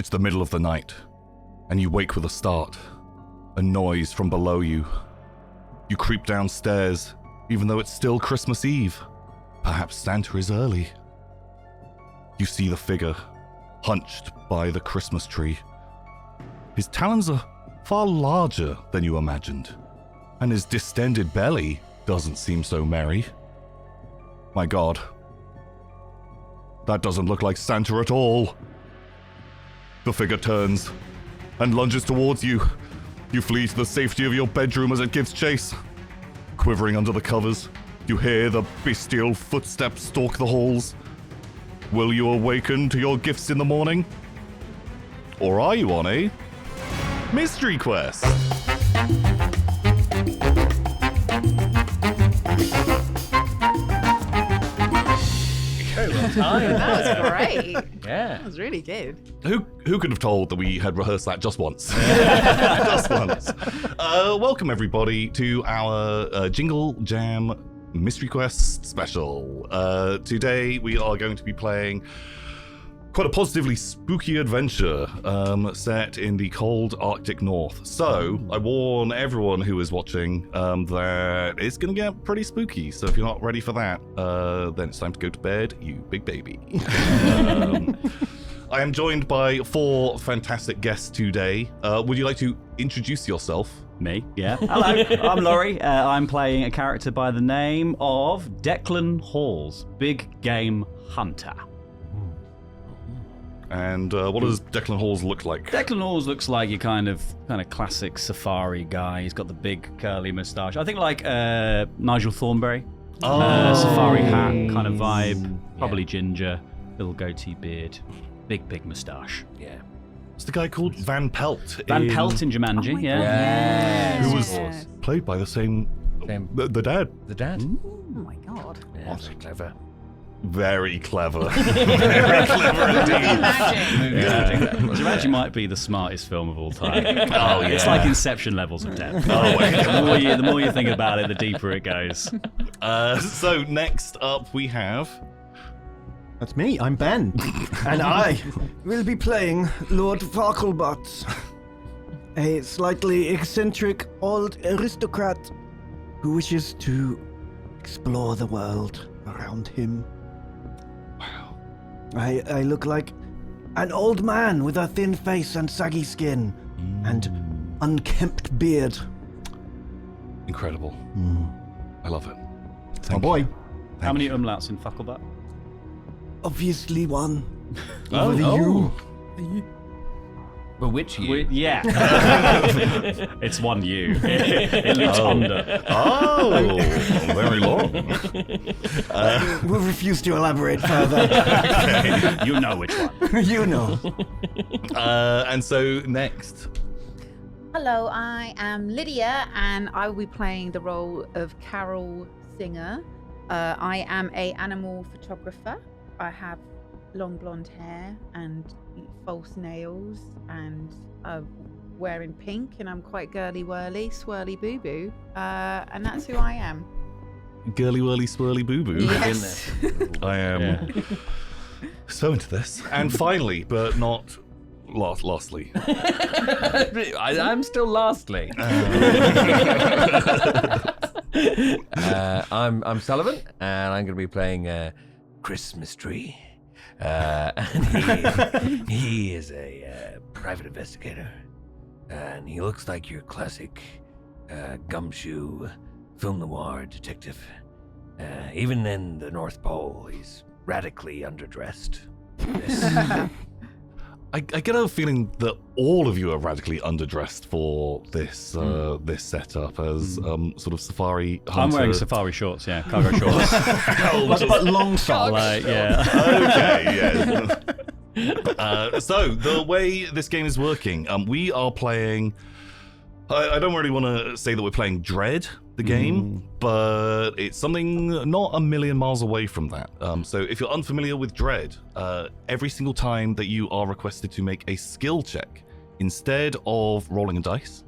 It's the middle of the night, and you wake with a start. A noise from below you. You creep downstairs, even though it's still Christmas Eve. Perhaps Santa is early. You see the figure, hunched by the Christmas tree. His talons are far larger than you imagined, and his distended belly doesn't seem so merry. My God, that doesn't look like Santa at all. The figure turns and lunges towards you. You flee to the safety of your bedroom as it gives chase. Quivering under the covers, you hear the bestial footsteps stalk the halls. Will you awaken to your gifts in the morning? Or are you on a Mystery Quest? That was great. Yeah. That was really good. Who could have told that we had rehearsed that just once? Just once. Welcome everybody to our Jingle Jam Mystery Quest special. Today we are going to be playing quite a positively spooky adventure set in the cold Arctic North. So I warn everyone who is watching that it's going to get pretty spooky. So if you're not ready for that, then it's time to go to bed, you big baby. I am joined by 4 fantastic guests today. Would you like to introduce yourself? Me, yeah. Hello, I'm Laurie. I'm playing a character by the name of Declan Halls, Big Game Hunter. And what does Declan Halls look like? Declan Halls looks like your kind of classic safari guy. He's got the big curly moustache. I think like Nigel Thornberry. Safari hat kind of vibe. Probably ginger, little goatee beard, big moustache. Yeah. It's the guy called Van Pelt. Van Pelt in Jumanji, yeah. Yes. Who was played by the same the dad. The dad. Oh my God. Yeah, so clever. Very clever. Very clever indeed. Jumanji might be the smartest film of all time. Oh, yeah. It's like Inception levels of depth. Oh, wait. The more you think about it, the deeper it goes. So next up we have... That's me, I'm Ben. And I will be playing Lord Farklebot, a slightly eccentric old aristocrat who wishes to explore the world around him. Wow. I look like an old man with a thin face and saggy skin and unkempt beard. Incredible. I love it. Oh boy. How many umlauts in Fucklebutt? Obviously one. Oh, you. But which you? Yeah. It's one U. It looks under. Oh, very long. We'll refuse to elaborate further. Okay. You know which one. You know. And so next... Hello, I am Lydia, and I will be playing the role of Carol Singer. I am an animal photographer. I have long blonde hair and false nails, and wearing pink, and I'm quite girly whirly, swirly boo boo, and that's who I am. Girly whirly swirly boo boo. Yes. I am so into this. And finally, but not lastly. I'm still lastly. I'm Sullivan, and I'm going to be playing Christmas Tree. And he is a private investigator, and he looks like your classic gumshoe film noir detective. Even in the North Pole, he's radically underdressed. I get a feeling that all of you are radically underdressed for this this setup as sort of safari hunter. I'm wearing safari shorts, yeah, cargo shorts. But long socks. Like, yeah. Okay, yeah. So the way this game is working, we are playing. I don't really want to say that we're playing Dread, the game, but it's something not a million miles away from that. So if you're unfamiliar with Dread, every single time that you are requested to make a skill check, instead of rolling a dice,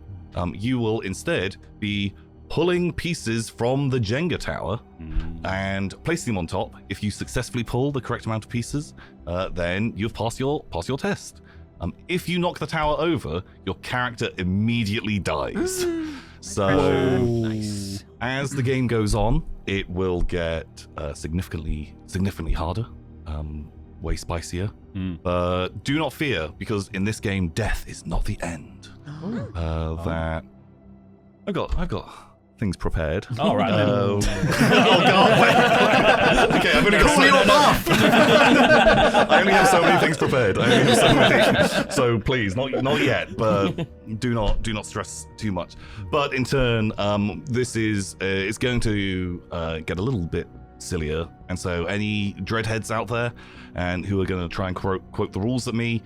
you will instead be pulling pieces from the Jenga tower and placing them on top. If you successfully pull the correct amount of pieces, then you've passed your test. If you knock the tower over, your character immediately dies. So, Nice. as the game goes on, it will get significantly harder, way spicier. But do not fear, because in this game, death is not the end. That I've got things prepared. All right, then. Oh God! Wait. Okay, I've only got I only have so many things prepared. So please, not yet. But do not stress too much. But in turn, this is it's going to get a little bit sillier. And so any dreadheads out there and who are going to try and quote the rules at me,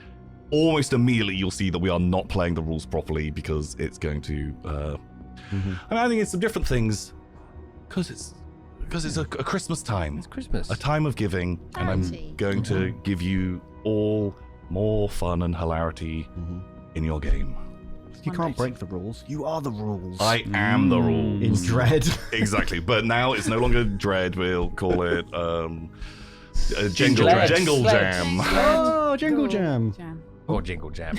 almost immediately you'll see that we are not playing the rules properly, because it's going to. I'm adding in some different things because it's a Christmas time. It's Christmas. A time of giving, and Hilarity. I'm going to give you all more fun and hilarity in your game. You can't break the rules. You are the rules. I am the rules. in dread. Exactly, but now it's no longer dread. We'll call it Jingle Jam. Oh, Jingle Jam. Or Jingle Jam.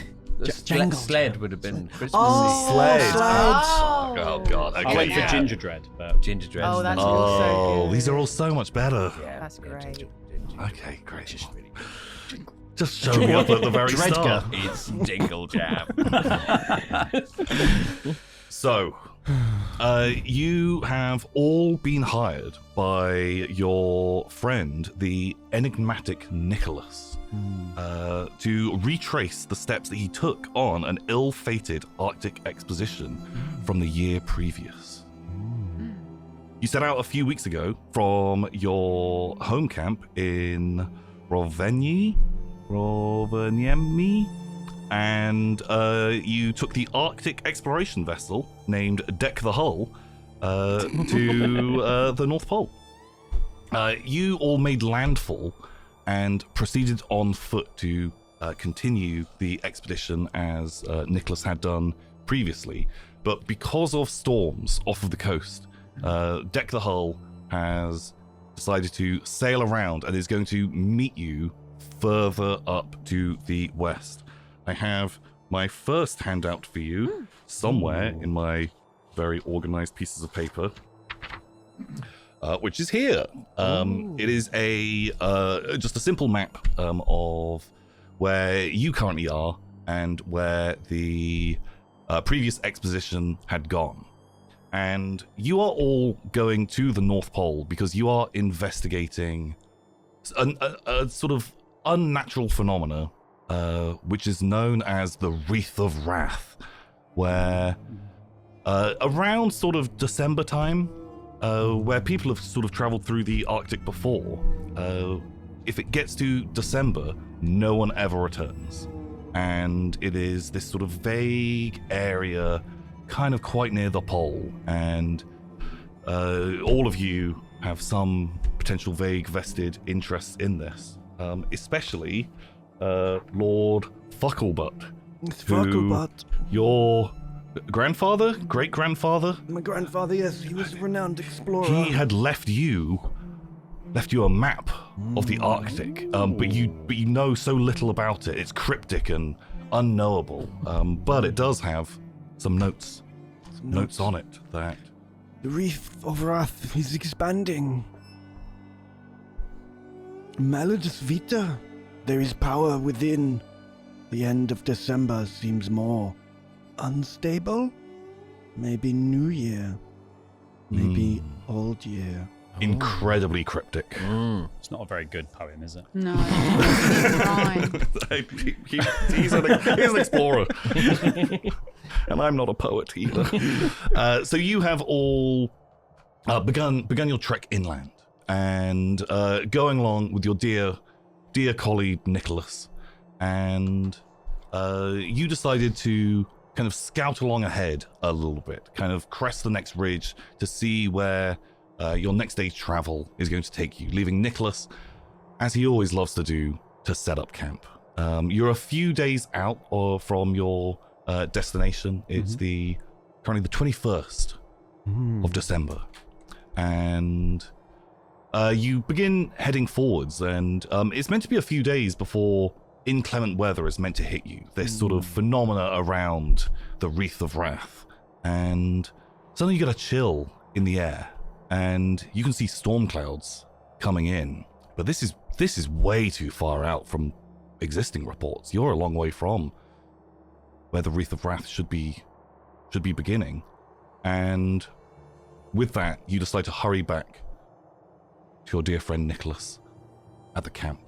Jingle Sled would have been Christmas. Sled. Oh, Oh God. Okay. I went for yeah. Ginger Dread, but Ginger Dread. Oh, that's Oh, so good. these are all so much better. Yeah, That's yeah, great. Ginger. Okay, great. Just really good. Just show me up at the very start. It's Jingle Jam. So, you have all been hired by your friend, the enigmatic Nicholas, to retrace the steps that he took on an ill-fated Arctic expedition from the year previous. You set out a few weeks ago from your home camp in Rovaniemi, and you took the Arctic exploration vessel named Deck the Hull to the North Pole. You all made landfall and proceeded on foot to continue the expedition as Nicholas had done previously. But because of storms off of the coast, Deck the Hull has decided to sail around and is going to meet you further up to the west. I have my first handout for you somewhere in my very organized pieces of paper, which is here. It is just a simple map of where you currently are and where the previous exposition had gone. And you are all going to the North Pole because you are investigating a sort of unnatural phenomena, which is known as the Wreath of Wrath, where around sort of December time, where people have sort of traveled through the Arctic before, if it gets to December, no one ever returns. And it is this sort of vague area, kind of quite near the pole, and all of you have some potential vague vested interests in this, especially Lord Fucklebutt. It's Who- Fucklebutt. Your grandfather, great-grandfather, My grandfather, yes, he was a renowned explorer. he had left you a map of the Arctic, but you know so little about it. It's cryptic and unknowable, but it does have some notes on it that The Wreath of Wrath is expanding. Malleus Vita, there is power within. The end of December seems more unstable. Maybe New Year. Maybe Old Year. incredibly cryptic. it's not a very good poem, is it? No, it's fine. He's an explorer. And I'm not a poet either. So you have all begun your trek inland and going along with your dear colleague Nicholas, and you decided to kind of scout along ahead a little bit, kind of crest the next ridge to see where your next day's travel is going to take you, leaving Nicholas, as he always loves to do, to set up camp. You're a few days out from your destination. It's currently the 21st of December, and you begin heading forwards, and it's meant to be a few days before inclement weather is meant to hit you. This sort of phenomena around the Wreath of Wrath. And suddenly you get a chill in the air. And you can see storm clouds coming in. But this is way too far out from existing reports. You're a long way from where the Wreath of Wrath should be beginning. And with that, you decide to hurry back to your dear friend Nicholas at the camp.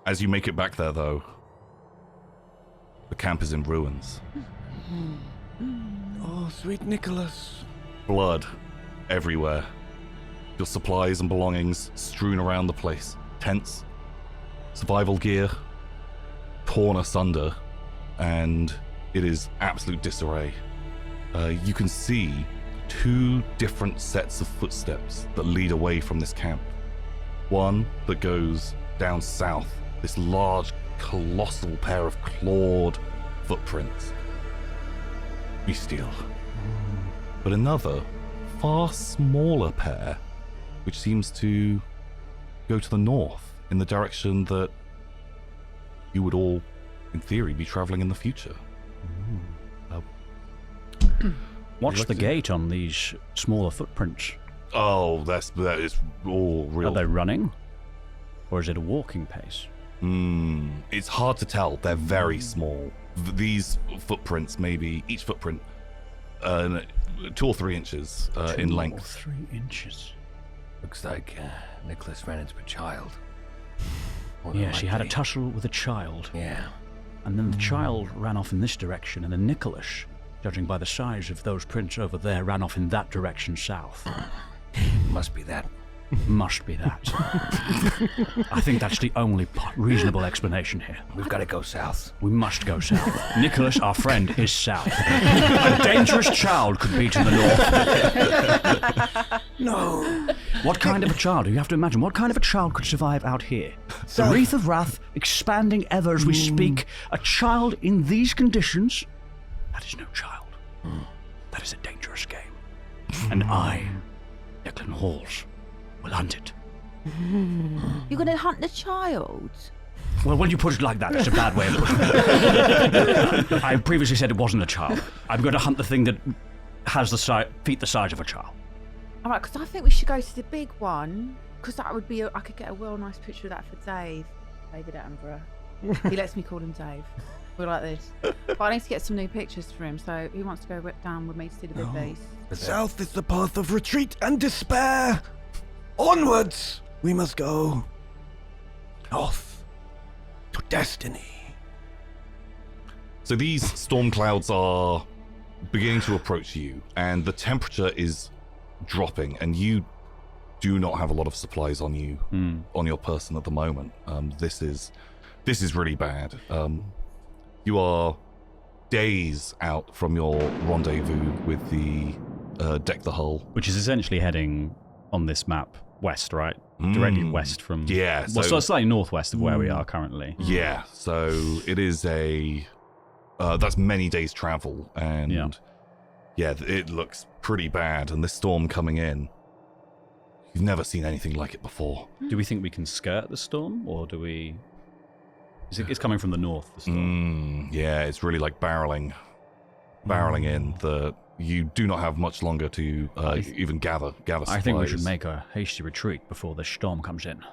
As you make it back there, though, the camp is in ruins. Oh, sweet Nicholas. Blood everywhere. Your supplies and belongings strewn around the place. Tents, survival gear, torn asunder, and it is absolute disarray. You can see 2 different sets of footsteps that lead away from this camp. One that goes down south, this large, colossal pair of clawed footprints. Bestial. But another, far smaller pair, which seems to go to the north in the direction that you would all, in theory, be traveling in the future. What's the gait on these smaller footprints? Oh, that is all real. Are they running? Or is it a walking pace? It's hard to tell. They're very small. These footprints, maybe each footprint 2 or 3 inches in length. 2 or 3 inches. Looks like Nicholas ran into a child. Yeah, she had a tussle with a child. Yeah. And then the child ran off in this direction, and then Nicholas, judging by the size of those prints over there, ran off in that direction south. Must be that. Must be that. I think that's the only reasonable explanation here. We've got to go south. We must go south. Nicholas, our friend, is south. A dangerous child could be to the north. No. What kind of a child? You have to imagine, what kind of a child could survive out here? The Wreath of Wrath expanding ever as we speak. A child in these conditions? That is no child. That is a dangerous game. And I, Declan Halls, will hunt it. You're going to hunt the child? Well, when you put it like that, it's a bad way of putting it. I previously said it wasn't a child. I'm going to hunt the thing that has the feet the size of a child. All right, because I think we should go to the big one, because that would be, I could get a real nice picture of that for Dave. David Attenborough. He lets me call him Dave. We're like this. But I need to get some new pictures for him, so who wants to go down with me to see the big beast? South is the path of retreat and despair. Onwards we must go. North to destiny. So these storm clouds are beginning to approach you, and the temperature is dropping, and you do not have a lot of supplies on you, on your person at the moment. This is really bad. You are days out from your rendezvous with the Deck the Hull, which is essentially heading on this map west, right? Directly west from... Yeah. So slightly northwest of where we are currently. Yeah, so it is that's many days travel, and yeah, it looks pretty bad, and this storm coming in, you've never seen anything like it before. Do we think we can skirt the storm, or do we... It's coming from the north, the storm. Yeah, it's really like barreling in. You do not have much longer to even gather supplies. I think we should make a hasty retreat before the storm comes in.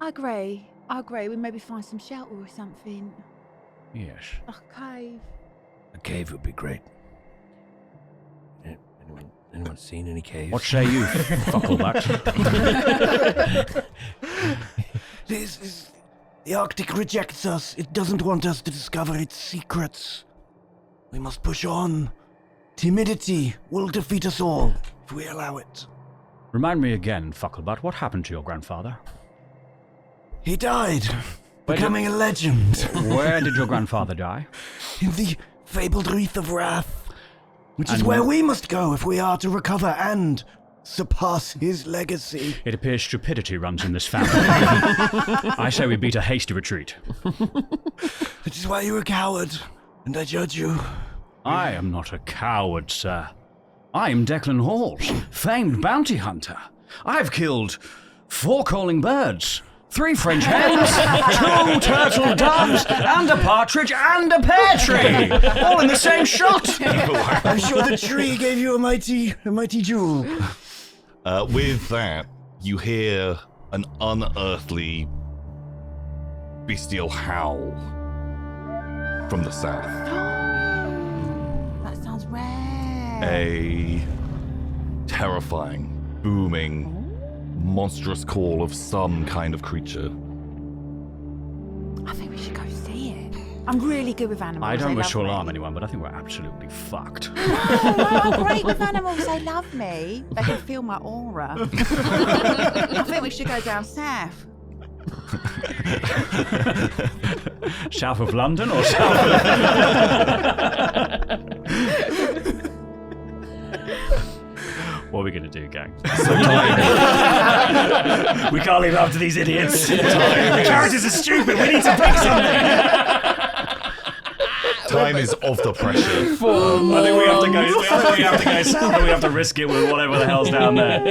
I agree. We maybe find some shelter or something. Yes. A cave. A cave would be great. Anyone seen any caves? What say you, fuckleback? The Arctic rejects us. It doesn't want us to discover its secrets. We must push on. Timidity will defeat us all if we allow it. Remind me again, fucklebutt, what happened to your grandfather? He died, becoming a legend. Where did your grandfather die? In the fabled Wreath of Wrath, which is where we must go if we are to recover and surpass his legacy. It appears stupidity runs in this family. I say we beat a hasty retreat. Which is why you're a coward, and I judge you. I am not a coward, sir. I am Declan Halls, famed bounty hunter. I've killed 4 calling birds, 3 French hens, 2 turtle doves, and a partridge and a pear tree, all in the same shot. I'm sure the tree gave you a mighty jewel. With that, you hear an unearthly, bestial howl from the south. That sounds rare. A terrifying, booming, monstrous call of some kind of creature. I think we should go see it. I'm really good with animals. I don't They wish to love alarm me. anyone, but I think we're absolutely fucked. No, I'm great with animals. They love me. They can feel my aura. I think we should go down south. South of London or south of... What are we going to do, gang? We can't leave after these idiots. The characters are stupid. We need to pick something. Time is of the pressure. I think we have to go south, and we have to risk it with whatever the hell's down there.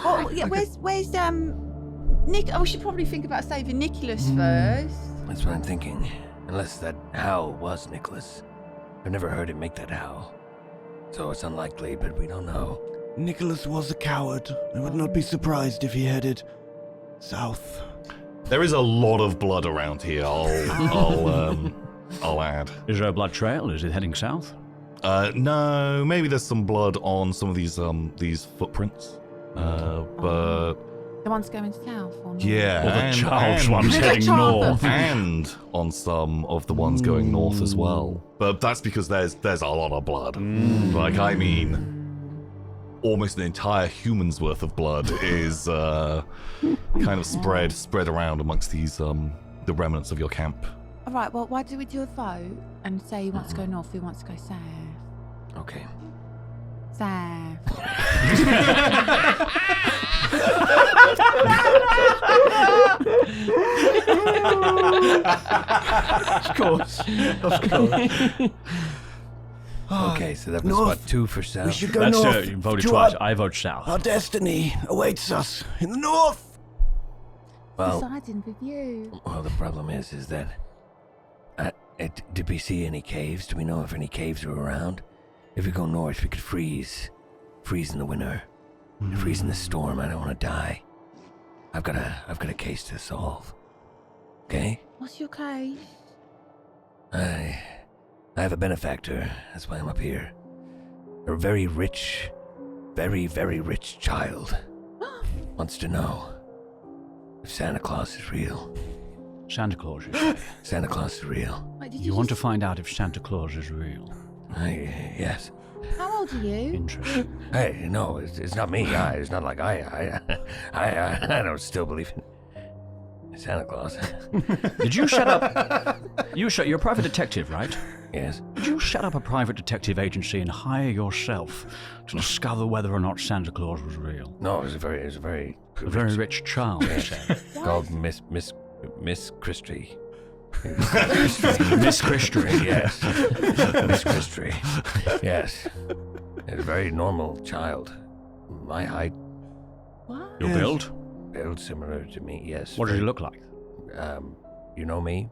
Oh, yeah, where's Nick? Oh, we should probably think about saving Nicholas first. That's what I'm thinking. Unless that howl was Nicholas. I've never heard him make that howl. So it's unlikely, but we don't know. Nicholas was a coward. I would not be surprised if he headed south. There is a lot of blood around here. I'll add. Is there a blood trail? Is it heading south? No, maybe there's some blood on some of these footprints. But The one's going south. Or north? yeah, Or the and- child's and- one's heading north. and on some of the ones going north as well. But that's because there's a lot of blood. Like, I mean, almost an entire human's worth of blood is kind of spread around amongst these the remnants of your camp. All right. Well, why do we do a vote and say he wants to go north, he wants to go south? Okay. South. Of course. Okay, so that was North. what, 2 for south? We should go That's north. you voted to twice. Our, I vote south. our destiny awaits us in the north. Well, Deciding with you. the problem is that... did we see any caves? Do we know if any caves are around? If we go north, we could freeze. Freeze in the winter. Freeze in the storm. I don't want to die. I've got a case to solve. Okay? What's your case? I have a benefactor. That's why I'm up here. A very rich, very, very rich child wants to know if Santa Claus is real. Santa Claus is. Santa Claus is real. Wait, did You want to find out if Santa Claus is real? Yes. How old are you? Interesting. Hey, no, it's not me. It's not like I don't still believe in Santa Claus. Did you shut up? You're a private detective, right? Yes. Did you set up a private detective agency and hire yourself to discover whether or not Santa Claus was real? No, it was a very A very rich child, you said. called Miss Christie. Miss Christie. Yes. Miss Christie. Yes. A very normal child. My height, What? Your Yes. build? build similar to me. Yes. What does he look like? You know me?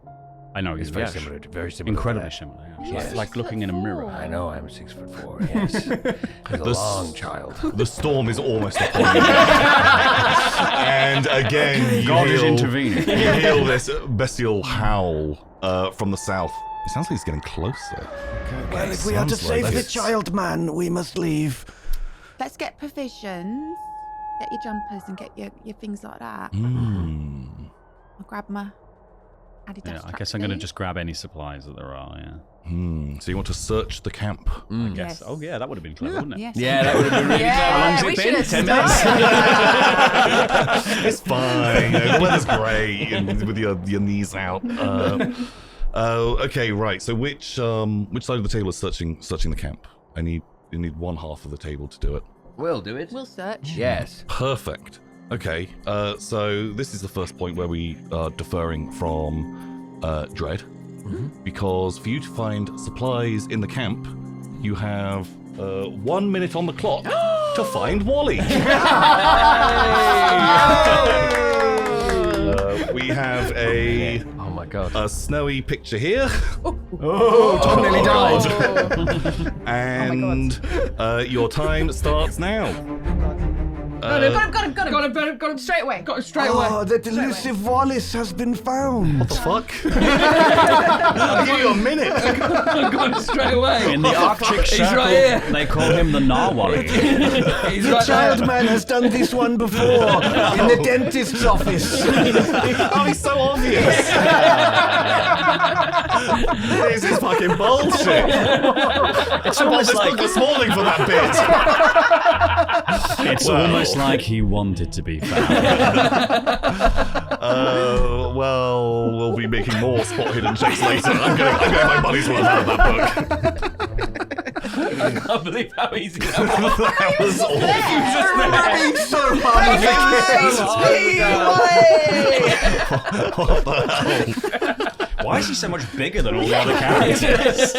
I know It's he's very yes. similar. Very similar. to Incredibly that. similar. Yeah. You're Yes. Like looking in a mirror. 6'4". I know. I'm 6'4". Yes. He's a The long child. The storm is almost upon you. And again, God is intervening. You hear this bestial howl from the south. It sounds like it's getting closer. Well, if we are to Sounds like save the it's- child man, we must leave. Let's get provisions. Get your jumpers and get your things like that. I'll grab my Adidas Yeah, I guess I'm going to tracksuit. just grab any supplies that there are, yeah. So you want to search the camp? I guess. Yes. Oh, yeah, that would have been clever, wouldn't it? Yes. Yeah, that would have been really clever. How long has we it should been? have 10 minutes? It's fine. The weather's great, and with your knees out. Okay, right. So which side of the table is searching the camp? You need one half of the table to do it. We'll do it. We'll search. Yes. Perfect. Okay. So this is the first point where we are deferring from Dread, because for you to find supplies in the camp, you have 1 minute on the clock to find Wally. we have a Oh my god. snowy picture here. Oh, Tom nearly died. And your time starts now. Got him straight away. Got him straight away. Oh, the elusive Wallace has been found. What the fuck? I'll give you a minute. Got him straight away. In the Arctic He's Circle, right here. they call him the Narwhal. He's The right child there. man has done this one before in the dentist's office. Oh, he's so obvious. This is fucking bullshit. It's I bought almost this like book this morning for that bit. it's Well. almost like he wanted to be found. Well, we'll be making more spot hidden checks later. I'm getting my money's worth out of that book. I can't believe how easy that was. That was awful. Being so hard. What the hell? Why is he so much bigger than all the other characters?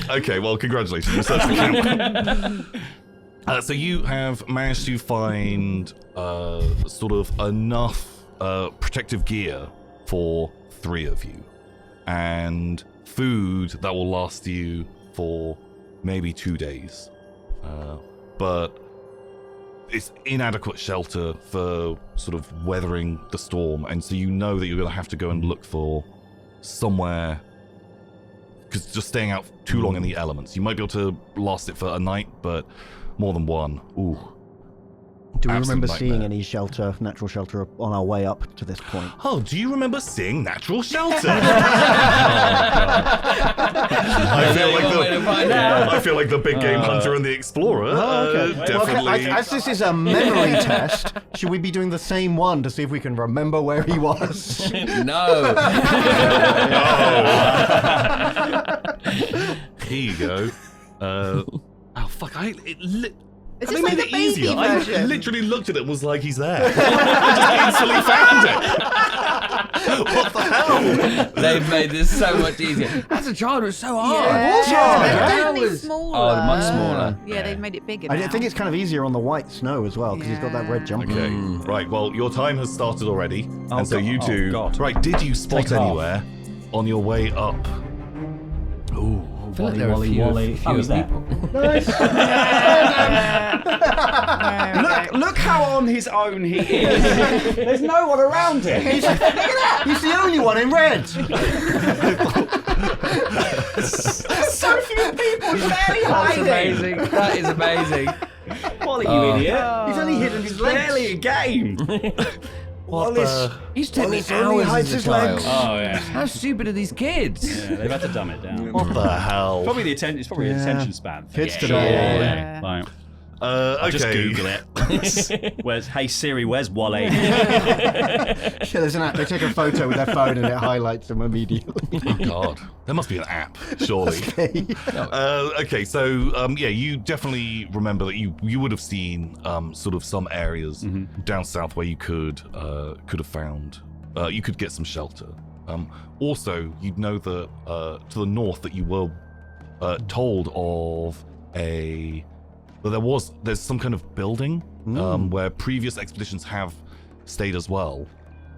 Okay, well, congratulations. You searched the camp. So you have managed to find sort of enough protective gear for 3 of you, and food that will last you for maybe 2 days. But it's inadequate shelter for sort of weathering the storm, and so you know that you're going to have to go and look for somewhere, because just staying out too long in the elements, you might be able to last it for a night, but more than one, ooh. Do we Absolute remember nightmare. seeing any shelter, natural shelter, on our way up to this point? Oh, do you remember seeing natural shelter? I feel like the big game hunter and the explorer. Definitely. Well, as this is a memory test, should we be doing the same one to see if we can remember where he was? No. Here you go. Oh fuck! Is They this made like it the baby easier. I version? literally looked at it and was like, he's there. I just instantly found it. What the hell? They've made this so much easier. As a child, it was so hard. Yeah, hard. they're That definitely was- smaller. Oh, much smaller. Yeah, they've made it bigger I now. think it's kind of easier on the white snow as well, because he's got that red jumper. Okay, right. Well, your time has started already, and so God. you two. Oh, God. Right? Did you spot Take it off. anywhere on your way up? Ooh. I feel like there are a Wally, few, Wally. few Oh, he's there. people. Look how on his own he is. There's no one around him. Look at that! He's the only one in red! So few people barely That's hiding. amazing. That is amazing. Wally, you idiot. He's only hidden his legs. Barely a game. Wallace. Used to take me Wallace only hours hides as a his child. legs. Oh yeah. How stupid are these kids? Yeah, they've had to dumb it down. What the hell? Probably the attention. It's probably Yeah. attention span. Kids Yeah. today. Yeah. Like, Okay. Just Google it. Where's Hey Siri? Where's Wally? Yeah, there's an app. They take a photo with their phone and it highlights them immediately. Oh God, there must be an app, surely. Okay, so yeah, you definitely remember that you would have seen sort of some areas down south where you could have found you could get some shelter. Also, you'd know that to the north that you were told of there's some kind of building where previous expeditions have stayed as well,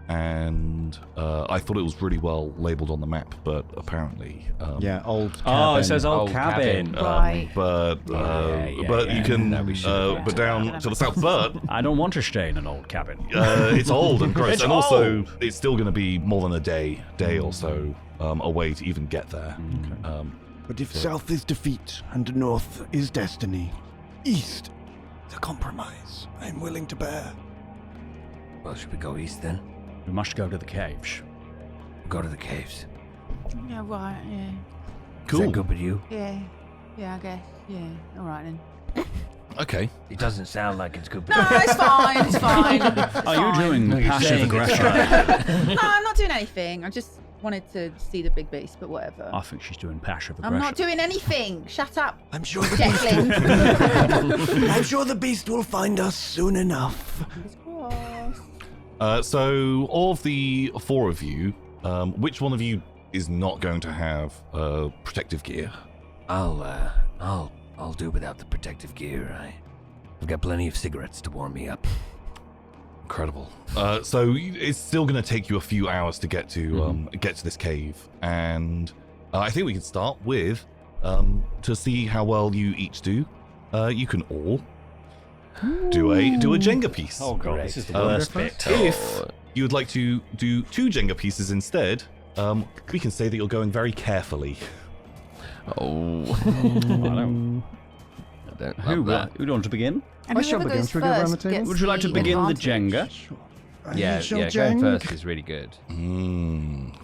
and I thought it was really well labeled on the map, but apparently Yeah, old cabin. Oh, it says old Old cabin. cabin. Right. but yeah. you can No, we should've but down to the south, but I don't want to stay in an old cabin. it's old and gross, It's and also old. it's still going to be more than a day or so away to even get there. But if south is defeat and north is destiny, east is a compromise I'm willing to bear. Well, should we go east then? We must go to the caves. Go to the caves. Yeah, right, yeah. Is Cool. that good with you? Yeah, I guess. Yeah, all right then. Okay. It doesn't sound like it's good with No, you. it's fine, it's fine. Are you doing No, you're passive saying aggression? No, I'm not doing anything. I just wanted to see the big beast, but whatever. I think she's doing passive I'm aggression. not doing anything. Shut up, I'm sure the Declan. I'm sure the beast will find us soon enough. So of the 4 of you, which one of you is not going to have protective gear? I'll do without the protective gear. I've got plenty of cigarettes to warm me up. incredible. So it's still going to take you a few hours to get to this cave, and I think we can start with to see how well you each do. You can all do a Jenga piece. Oh god, this is the worst bit. If you would like to do 2 Jenga pieces instead, we can say that you're going very carefully. Oh. I don't Who love would want to begin? And I shall whoever begin. goes Shall we go around the first table? gets Would you like to the begin the advantage. Jenga? that. Yeah, going Jeng. first is really good.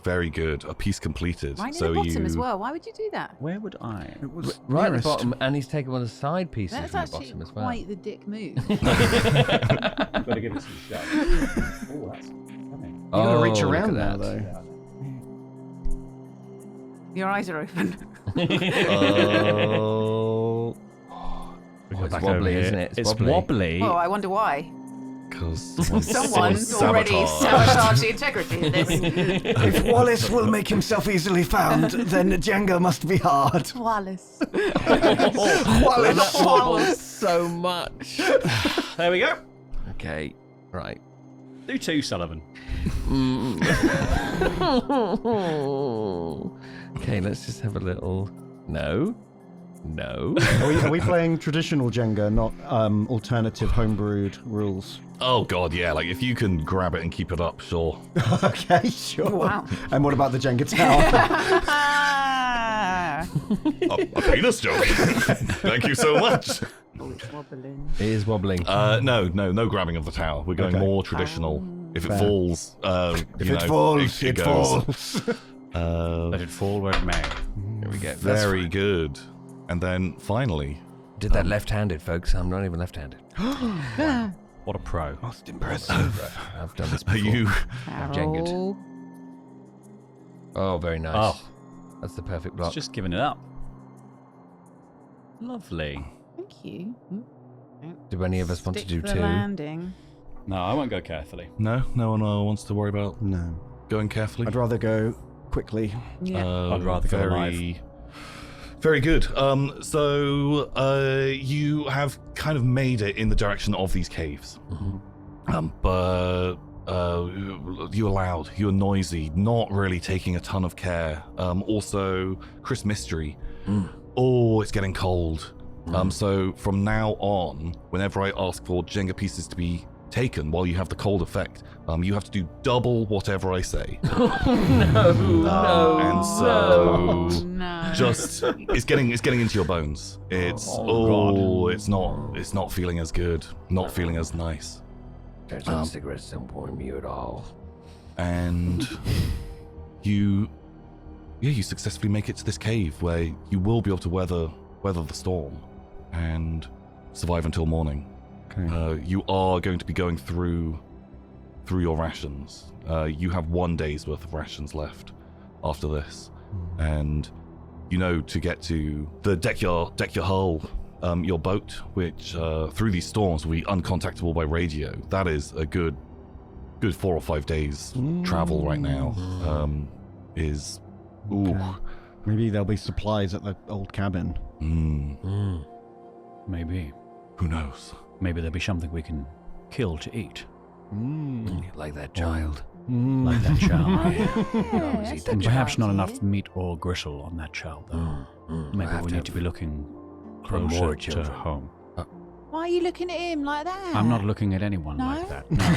Very good. A piece completed. Right so in the bottom you as well. Why would you do that? Where would I? It was Right at the nearest. bottom, and he's taken one of the side pieces That's from the actually bottom as well. quite the dick move. I've got to give it some shot. Oh, that's funny. You gotta reach look around at now, that. though. Your eyes are open. Oh, Oh, it's Back over wobbly, here. isn't it? It's wobbly. Oh, I wonder why. because Someone's already sabotaged the integrity of this. If Wallace will make himself easily found, then Jenga must be hard. Wallace. That wobbles so much. There we go. Okay, right. Do 2, Sullivan. Okay, let's just have a little. No. Are we playing traditional Jenga, not alternative homebrewed rules? Oh god, yeah. Like if you can grab it and keep it up, sure. Okay, sure. Wow. And what about the Jenga tower? A penis joke. Thank you so much. Oh, it's wobbling. It is wobbling. No grabbing of the tower. We're going Okay. more traditional. If it Fair. falls, If it falls, it goes. falls. Let it fall where it may. Here we go. Very good. And then finally, Did that left-handed, folks. I'm not even left-handed. What a pro. Most impressive. I've done this are before. you? Jenga. Carol. Oh, very nice. Oh, That's the perfect block. it's just giving it up. Lovely. Thank you. Do any of us want to Stick do the 2? landing. No, I won't go carefully. No one wants to worry about No. going carefully. I'd rather go quickly. Yeah. I'd rather go very, very good. So you have kind of made it in the direction of these caves, but you're loud, you're noisy, not really taking a ton of care. Also, Chris Mystery. Oh, it's getting cold. So from now on, whenever I ask for Jenga pieces to be taken while you have the cold effect, you have to do double whatever I say. And so No. just it's getting into your bones. It's it's not feeling as good, not feeling as nice. There's no cigarettes don't point me at all. And you successfully make it to this cave where you will be able to weather the storm and survive until morning. Okay. You are going to be going through your rations. You have 1 day's worth of rations left after this, and to get to the deck your hull, your boat, which through these storms will be uncontactable by radio. That is a good 4 or 5 days travel right now. Maybe there'll be supplies at the old cabin. Maybe. Who knows? Maybe there'll be something we can kill to eat. Like that child. Like that child. Always eat that And child. perhaps not enough meat or gristle on that child, though. Maybe have we to need to be looking for more closer to children. home. Why are you looking at him like that? I'm not looking at anyone No? like that. No.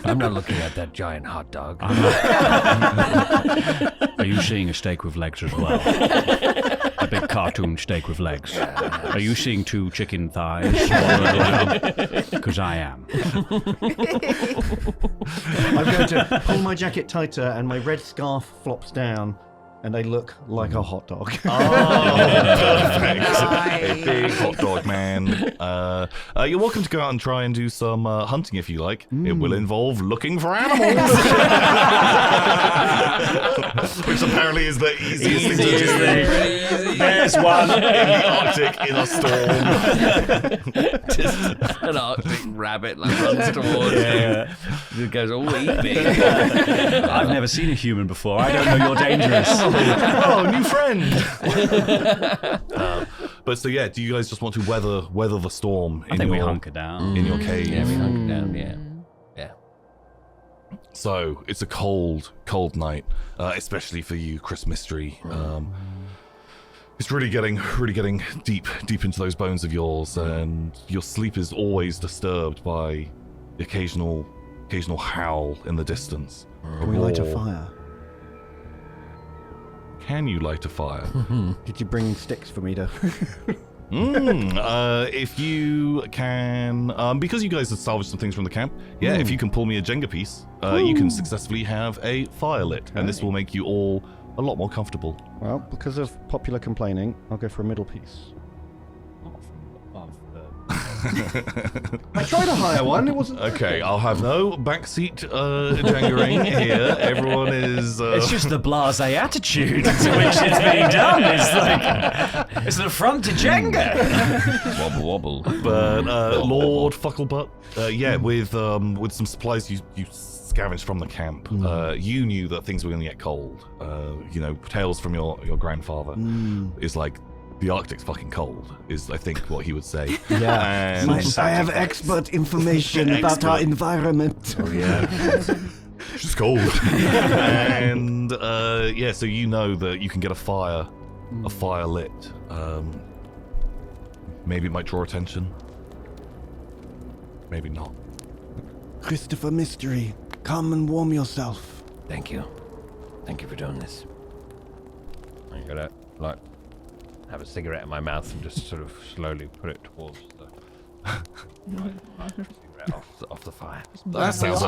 I'm not looking at that giant hot dog. Are you seeing a steak with legs as well? A big cartoon steak with legs. Are you seeing 2 chicken thighs? Because I am. I'm going to pull my jacket tighter and my red scarf flops down and I look like a hot dog. Perfect. A Nice. big hot dog man. You're welcome to go out and try and do some hunting if you like. It will involve looking for animals. Which apparently is the easiest thing to do There's one. in the Arctic in a storm. Just an Arctic rabbit runs towards me. It goes, oh, eat me. I've never seen a human before. I don't know you're dangerous. Oh, new friend. But so yeah, do you guys just want to weather the storm? I think we hunker down. in your cave. Yeah, we hunker down. Yeah. So it's a cold night, especially for you, Chris Mystery. It's really getting deep into those bones of yours, and your sleep is always disturbed by the occasional howl in the distance. Can we light a fire? Can you light a fire? Did you bring sticks for me to... If you can, because you guys have salvaged some things from the camp, if you can pull me a Jenga piece, you can successfully have a fire lit, and this will make you all a lot more comfortable. Well, because of popular complaining, I'll go for a middle piece. I tried a higher one, it wasn't... Okay, I'll have no backseat Jenga-ing here. Everyone is... It's just the blasé attitude to which it's being done. It's like, it's an affront to Jenga. Wobble wobble. But Lord Fucklebutt, with some supplies you scavenged from the camp, you knew that things were going to get cold. Tales from your grandfather is like, the Arctic's fucking cold, is I think what he would say. Yeah. And I have expert information about our environment. Oh yeah. It's just cold. And so you know that you can get a fire lit. Maybe it might draw attention. Maybe not. Christopher Mystery, come and warm yourself. Thank you. Thank you for doing this. I'm gonna have a cigarette in my mouth and just sort of slowly put it towards the cigarette off the fire. That sounds a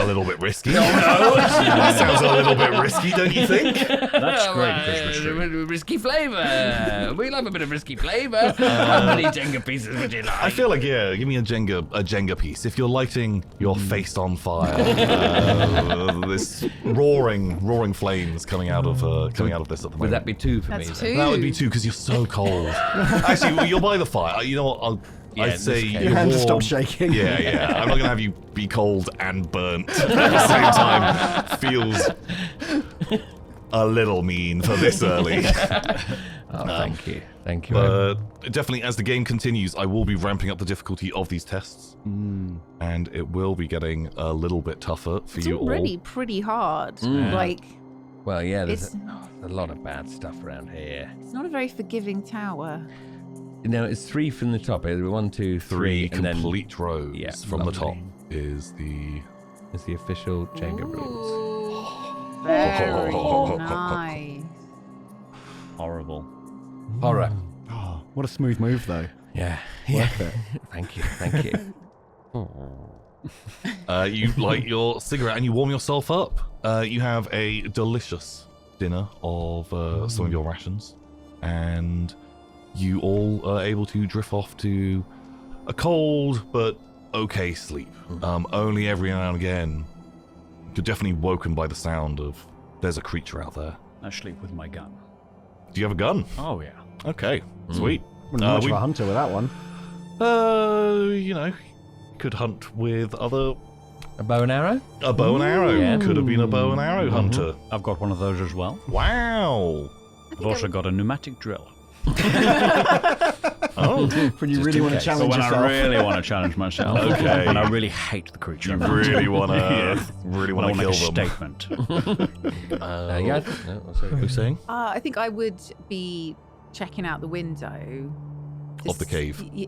little bit risky. That sounds a little bit risky, don't you think? That's great, Christmas tree. Risky flavour. We love a bit of risky flavour. How many Jenga pieces would you like? I feel like give me a Jenga piece. If you're lighting your face on fire, this roaring flames coming out of this at the moment. Would that be two for me? That's then? two. That would be two because you're so cold. Actually, you're by the fire. You know what? I'd say in this case. you're Your hands warm. stop shaking. Yeah. I'm not gonna have you be cold and burnt at the same time. Feels a little mean for this early. Thank you. Thank you. Definitely, as the game continues, I will be ramping up the difficulty of these tests, and it will be getting a little bit tougher for It's you all. already pretty hard. Well, yeah, there's It's- a lot of bad stuff around here. It's not a very forgiving tower. No, it's 3 from the top. 1, 2, 3, and then complete rows Yeah, from the top lovely. is the. it's the official Jenga rules. Ooh, very nice. Horrible. Horror. Oh, what a smooth move, though. Yeah. Worth it. Thank you. You light your cigarette and you warm yourself up. You have a delicious dinner of some of your rations, and you all are able to drift off to a cold but okay sleep. Only every now and again, you're definitely woken by the sound of there's a creature out there. I sleep with my gun. Do you have a gun? Oh, yeah. Okay, sweet. Wouldn't be much of a hunter with that one. You could hunt with other. A bow and arrow? A bow and arrow. Yeah. Could have been a bow and arrow hunter. I've got one of those as well. Wow. I've also got a pneumatic drill. Oh, When you Just really in want to case. So challenge when yourself. I really want to challenge myself, Okay. when I really hate the creature, you really want to when I kill want to make a them. statement. Yeah. No, sorry. Who's saying? I think I would be checking out the window. Of the cave. I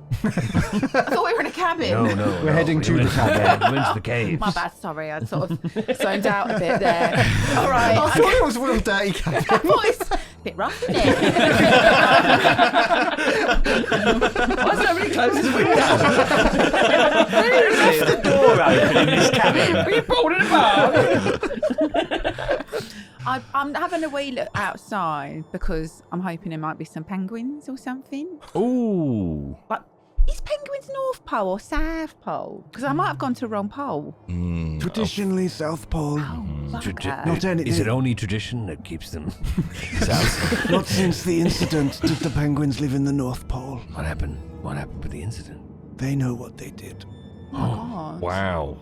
thought we were in a cabin. No. We're heading to the cabin. We're into the caves. My bad, sorry. I sort of zoned out a bit there. All right. I thought it was a real dirty cabin. I thought it's a bit rough, isn't it? Why is nobody close his window? Left the door open in this cabin. Are you pulled in apart? I'm having a wee look outside because I'm hoping there might be some penguins or something. Ooh. Like, is penguins North Pole or South Pole? Because I might have gone to the wrong pole. Traditionally, South Pole. Oh, bugger. Not any- Is it only tradition that keeps them south? Not since the incident did the penguins live in the North Pole. What happened? What happened with the incident? They know what they did. Oh, God. Wow.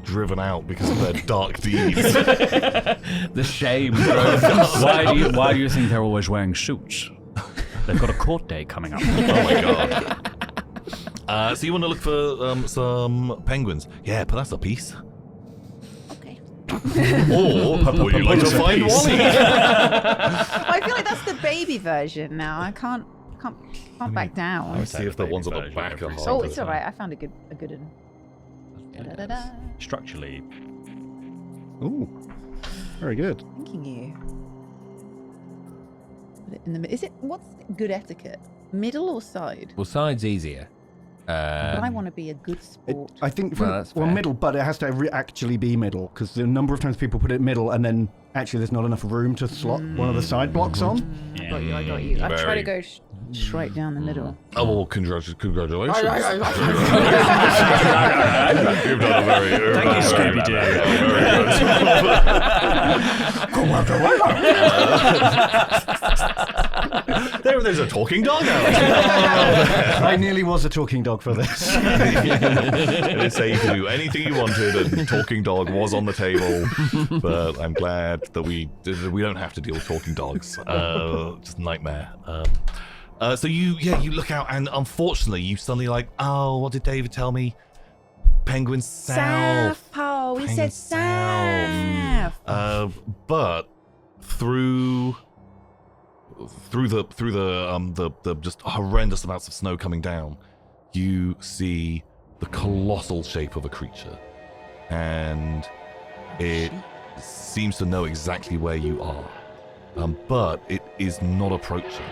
Driven out because of their dark deeds. The shame. Bro. Why do you think they're always wearing suits? They've got a court day coming up. Oh my god. So you want to look for some penguins? Yeah, but that's a piece. Okay. Or would you like to find Wally? I feel like that's the baby version now. I can't back down. Let's see if the ones on the version back every are single Oh, harder. it's all right. I found a good one. Da-da-da. Structurally, Ooh, very good. Thanking you. Put it in the is it what's good etiquette? Middle or side? Well, side's easier. But I want to be a good sport. I think Well, that's fair. middle, but it has to actually be middle because the number of times people put it middle and then actually there's not enough room to slot one of the side blocks on. I got you. I got you. I try to go straight down the middle. Oh, well, congratulations. You've done a very Thank you, Scooby-Doo. There's a talking dog out. I nearly was a talking dog for this. They say you could do anything you wanted, and talking dog was on the table. But I'm glad that we don't have to deal with talking dogs. Just nightmare. So you look out, and unfortunately, you suddenly like, oh, what did David tell me? Penguins south. Oh, we Penguins said south. But through the just horrendous amounts of snow coming down, you see the colossal shape of a creature, and it seems to know exactly where you are, but it is not approaching.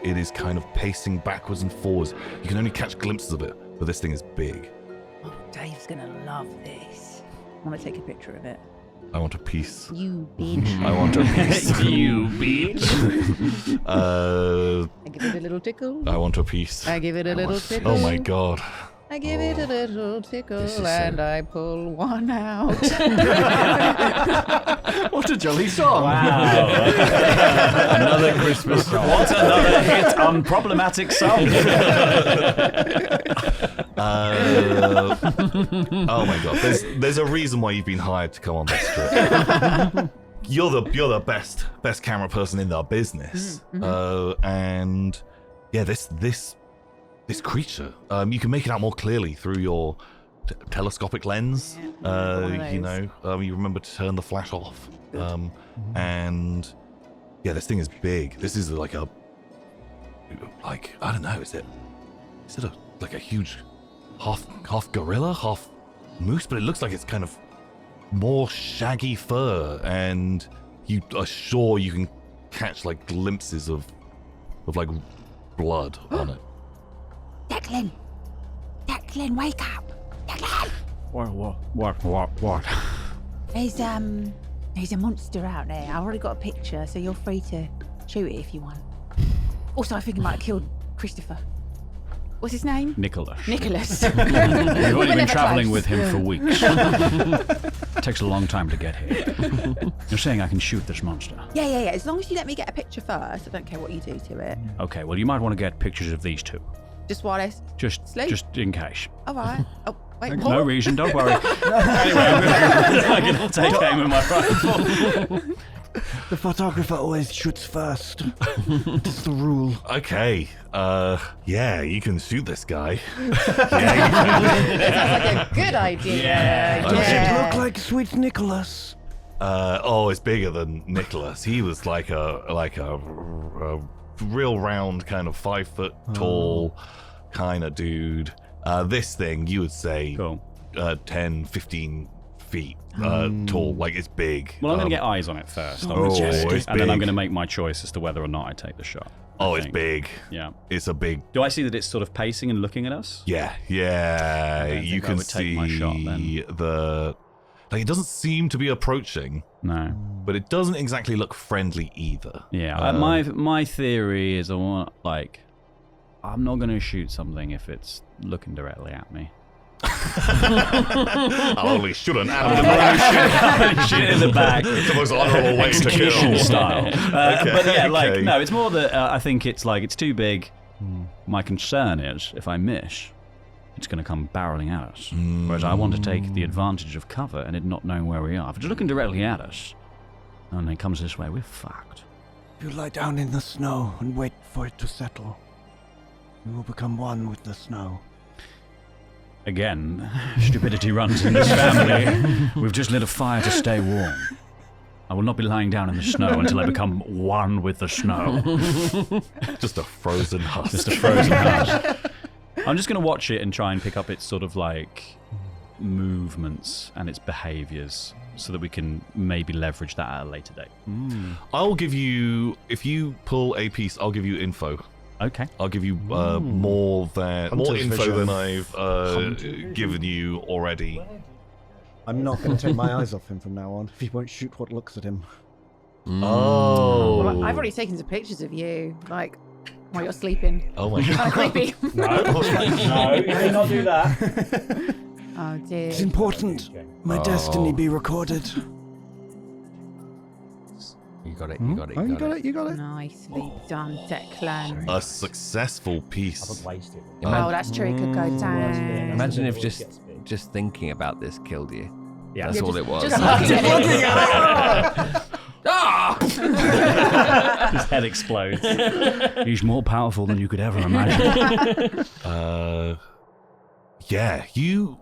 It is kind of pacing backwards and forwards. You can only catch glimpses of it, but this thing is big. Oh, Dave's gonna love this. I want to take a picture of it. I want a piece. You bitch. I want a piece. You bitch. I give it a little tickle. I want a piece. I give it a little tickle. Oh my god. I give it a little tickle This is and so- I pull one out. What a jolly song! Wow. Another Christmas song. What another hit on problematic song. Oh my god. There's a reason why you've been hired to come on this trip. You're the best camera person in the business. And yeah, this creature, you can make it out more clearly through your telescopic lens. You know, you remember to turn the flash off. And yeah, this thing is big. This is like I don't know, is it like a huge half gorilla, half moose? But it looks like it's kind of more shaggy fur, and you are sure you can catch like glimpses of like blood on it. Declan, wake up. Declan. What? There's a monster out there. I've already got a picture, so you're free to shoot it if you want. Also, I think it might have killed Christopher. What's his name? Nicholas. Nicholas. We've only We're been never traveling close. with him for weeks. It takes a long time to get here. You're saying I can shoot this monster? Yeah. As long as you let me get a picture first, I don't care what you do to it. Okay, well, you might want to get pictures of these two. Just while I Just in case. All right. Oh, wait. No reason, don't worry. Anyway, I'm going to take aim with my rifle. The photographer always shoots first. That's the rule. Okay. Yeah, you can shoot this guy. Sounds like a good idea. Does it look like sweet Nicholas? Oh, it's bigger than Nicholas. He was like a real round, kind of 5 foot tall kind of dude. This thing, you would say, Cool. 10, 15 feet tall. Like, it's big. Well, I'm going to get eyes on it first. Oh, obviously, it's and then I'm big. going to make my choice as to whether or not I take the shot. Oh, I it's think. big. Yeah. It's a big. Do I see that it's sort of pacing and looking at us? Yeah. I You think I can would take see my shot then. the. Like, it doesn't seem to be approaching, No. but it doesn't exactly look friendly either. Yeah. My theory is I'm not going to shoot something if it's looking directly at me. I'll only shoot an animal. Shoot it in the back. It's the most honorable way to Execution kill. style. But yeah, okay. no, it's more that I think it's too big. My concern is if I miss, it's going to come barreling at us. Whereas I want to take the advantage of cover and it not knowing where we are. If it's looking directly at us and it comes this way, we're fucked. If you lie down in the snow and wait for it to settle, you will become one with the snow. Again, stupidity runs in this family. We've just lit a fire to stay warm. I will not be lying down in the snow until I become one with the snow. Just a frozen husk. Just a frozen husk. I'm just going to watch it and try and pick up its sort of like movements and its behaviors so that we can maybe leverage that at a later date. I'll give you, if you pull a piece, I'll give you info. Okay. I'll give you more Hunter's info vision. than I've given you already. I'm not going to take my eyes off him from now on if he won't shoot what looks at him. Oh. Well, I've already taken some pictures of you, like while you're sleeping. Oh my Kind god. of creepy. No, you cannot do that. Oh dear. It's important my destiny be recorded. You got it. You got it. Oh, You got it. You got it. Nicely done, Declan. A successful piece. Oh, that's true. It could go down. Imagine if just thinking about this killed you. Yeah. That's all it was. Just looking at it. His head explodes. He's more powerful than you could ever imagine. Yeah, you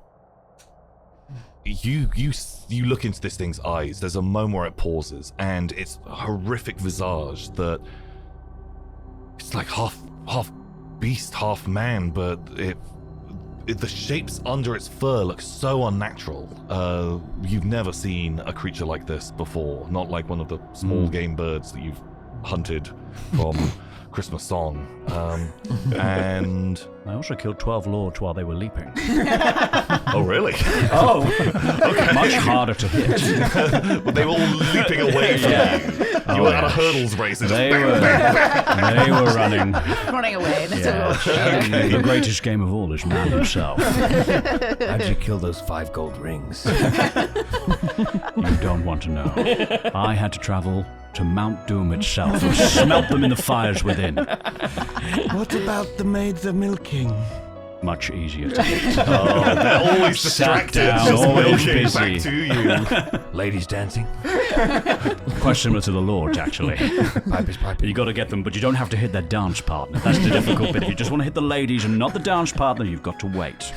look into this thing's eyes. There's a moment where it pauses, and its horrific visage that it's like half beast, half man, but the shapes under its fur look so unnatural. You've never seen a creature like this before, not like one of the small game birds that you've hunted from Christmas Song. And I also killed 12 lords while they were leaping. oh really? Oh, okay. Much harder to hit. But they were all leaping away from you. You were at a hurdles race. And They just were running. Running away. That's Yeah. The greatest game of all is man himself. How'd you kill those 5 gold rings? You don't want to know. I had to travel to Mount Doom itself and smelt them in the fires within. What about the maids of milking? Much easier to hit. oh, they're always Sat distracted, down, just always milking busy. back to you. Ladies dancing? Quite similar to the lords, actually. Pipers piping? You got to get them, but you don't have to hit their dance partner. That's the difficult bit. If you just want to hit the ladies and not the dance partner, you've got to wait.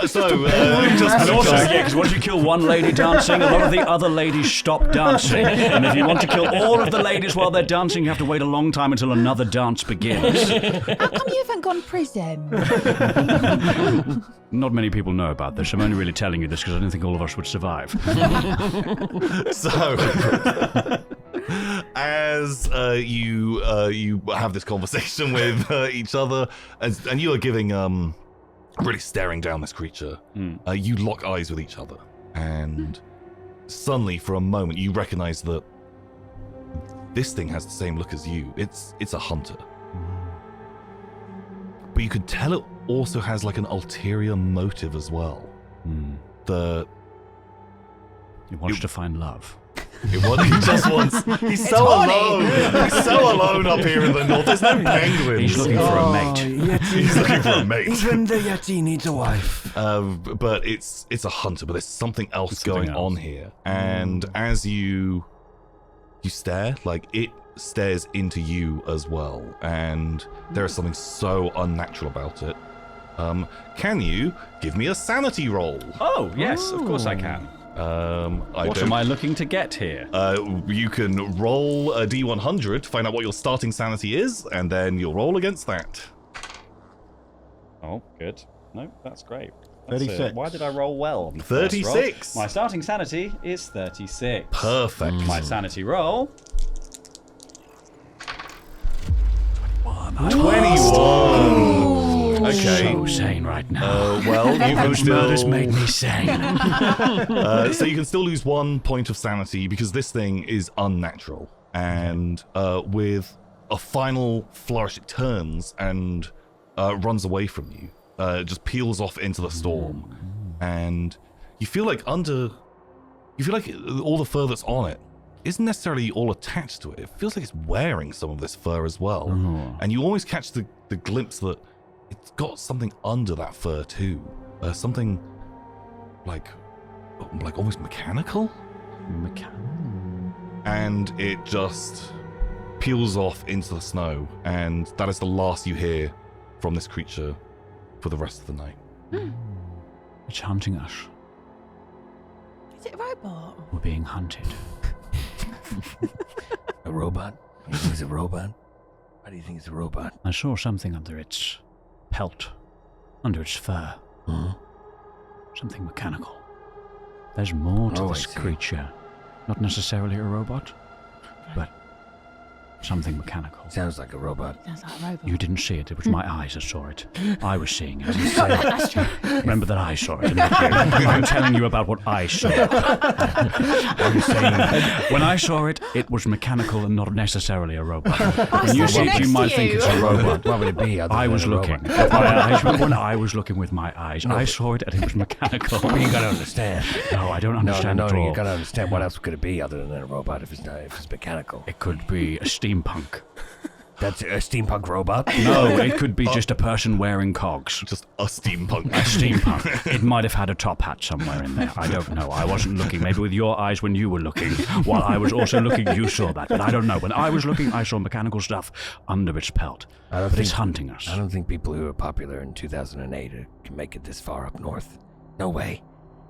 Just And also, yeah, because once you kill one lady dancing, a lot of the other ladies stop dancing. And if you want to kill all of the ladies while they're dancing, you have to wait a long time until another dance begins. How come you haven't gone prison? Not many people know about this. I'm only really telling you this because I didn't think all of us would survive. So, as you have this conversation with each other, and you are giving really staring down this creature, you lock eyes with each other, and suddenly, for a moment, you recognize that this thing has the same look as you. It's a hunter, but you can tell it also has like an ulterior motive as well. He wants to find love. He just wants. He's so alone. He's so alone up here in the north. There's no penguins. He's looking for a mate. He's looking for a mate. Even the Yeti needs a wife. But it's a hunter. But there's something else Something going else. on here. And as you stare, like it stares into you as well. And there is something so unnatural about it. Can you give me a sanity roll? Oh, yes, of course I can. What am I looking to get here? You can roll a D100 to find out what your starting sanity is, and then you'll roll against that. Oh, good. No, that's great. 36. Why did I roll well? On the first 36. roll? My starting sanity is 36. Perfect. My sanity roll. 21. Okay. So sane right now. Well, you can Those murders still. made me sane. So you can still lose 1 point of sanity because this thing is unnatural. And with a final flourish, it turns and runs away from you. Just peels off into the storm. And you feel like all the fur that's on it isn't necessarily all attached to it. It feels like it's wearing some of this fur as well. And you always catch the glimpse that it's got something under that fur too. Something like almost mechanical? and it just peels off into the snow, and that is the last you hear from this creature for the rest of the night. It's hunting us. Is it a robot? We're being hunted. A robot? You think it's a robot? Why do you think it's a robot? I saw something under its pelt, under its fur. Something mechanical. There's more to this creature. Not necessarily a robot, but something mechanical. Sounds like a robot. Sounds like a robot. You didn't see it. It was my eyes that saw it. I was seeing it. Remember that I saw it. I'm telling you about what I saw. I'm saying when I saw it, it was mechanical and not necessarily a robot. When you see it, you might think it's a robot. What would it be? I was looking with my eyes. When I was looking with my eyes, I saw it and it was mechanical. You gotta understand. No, I don't understand at all. You gotta understand what else could it be other than a robot if it's mechanical. It could be a steampunk. That's a steampunk robot? No, it could be just a person wearing cogs. Just a steampunk. A steampunk. It might have had a top hat somewhere in there. I don't know. I wasn't looking. Maybe with your eyes when you were looking. While I was also looking, you saw that. But I don't know. When I was looking, I saw mechanical stuff under its pelt. But it's hunting us. I don't think people who were popular in 2008 can make it this far up north. No way.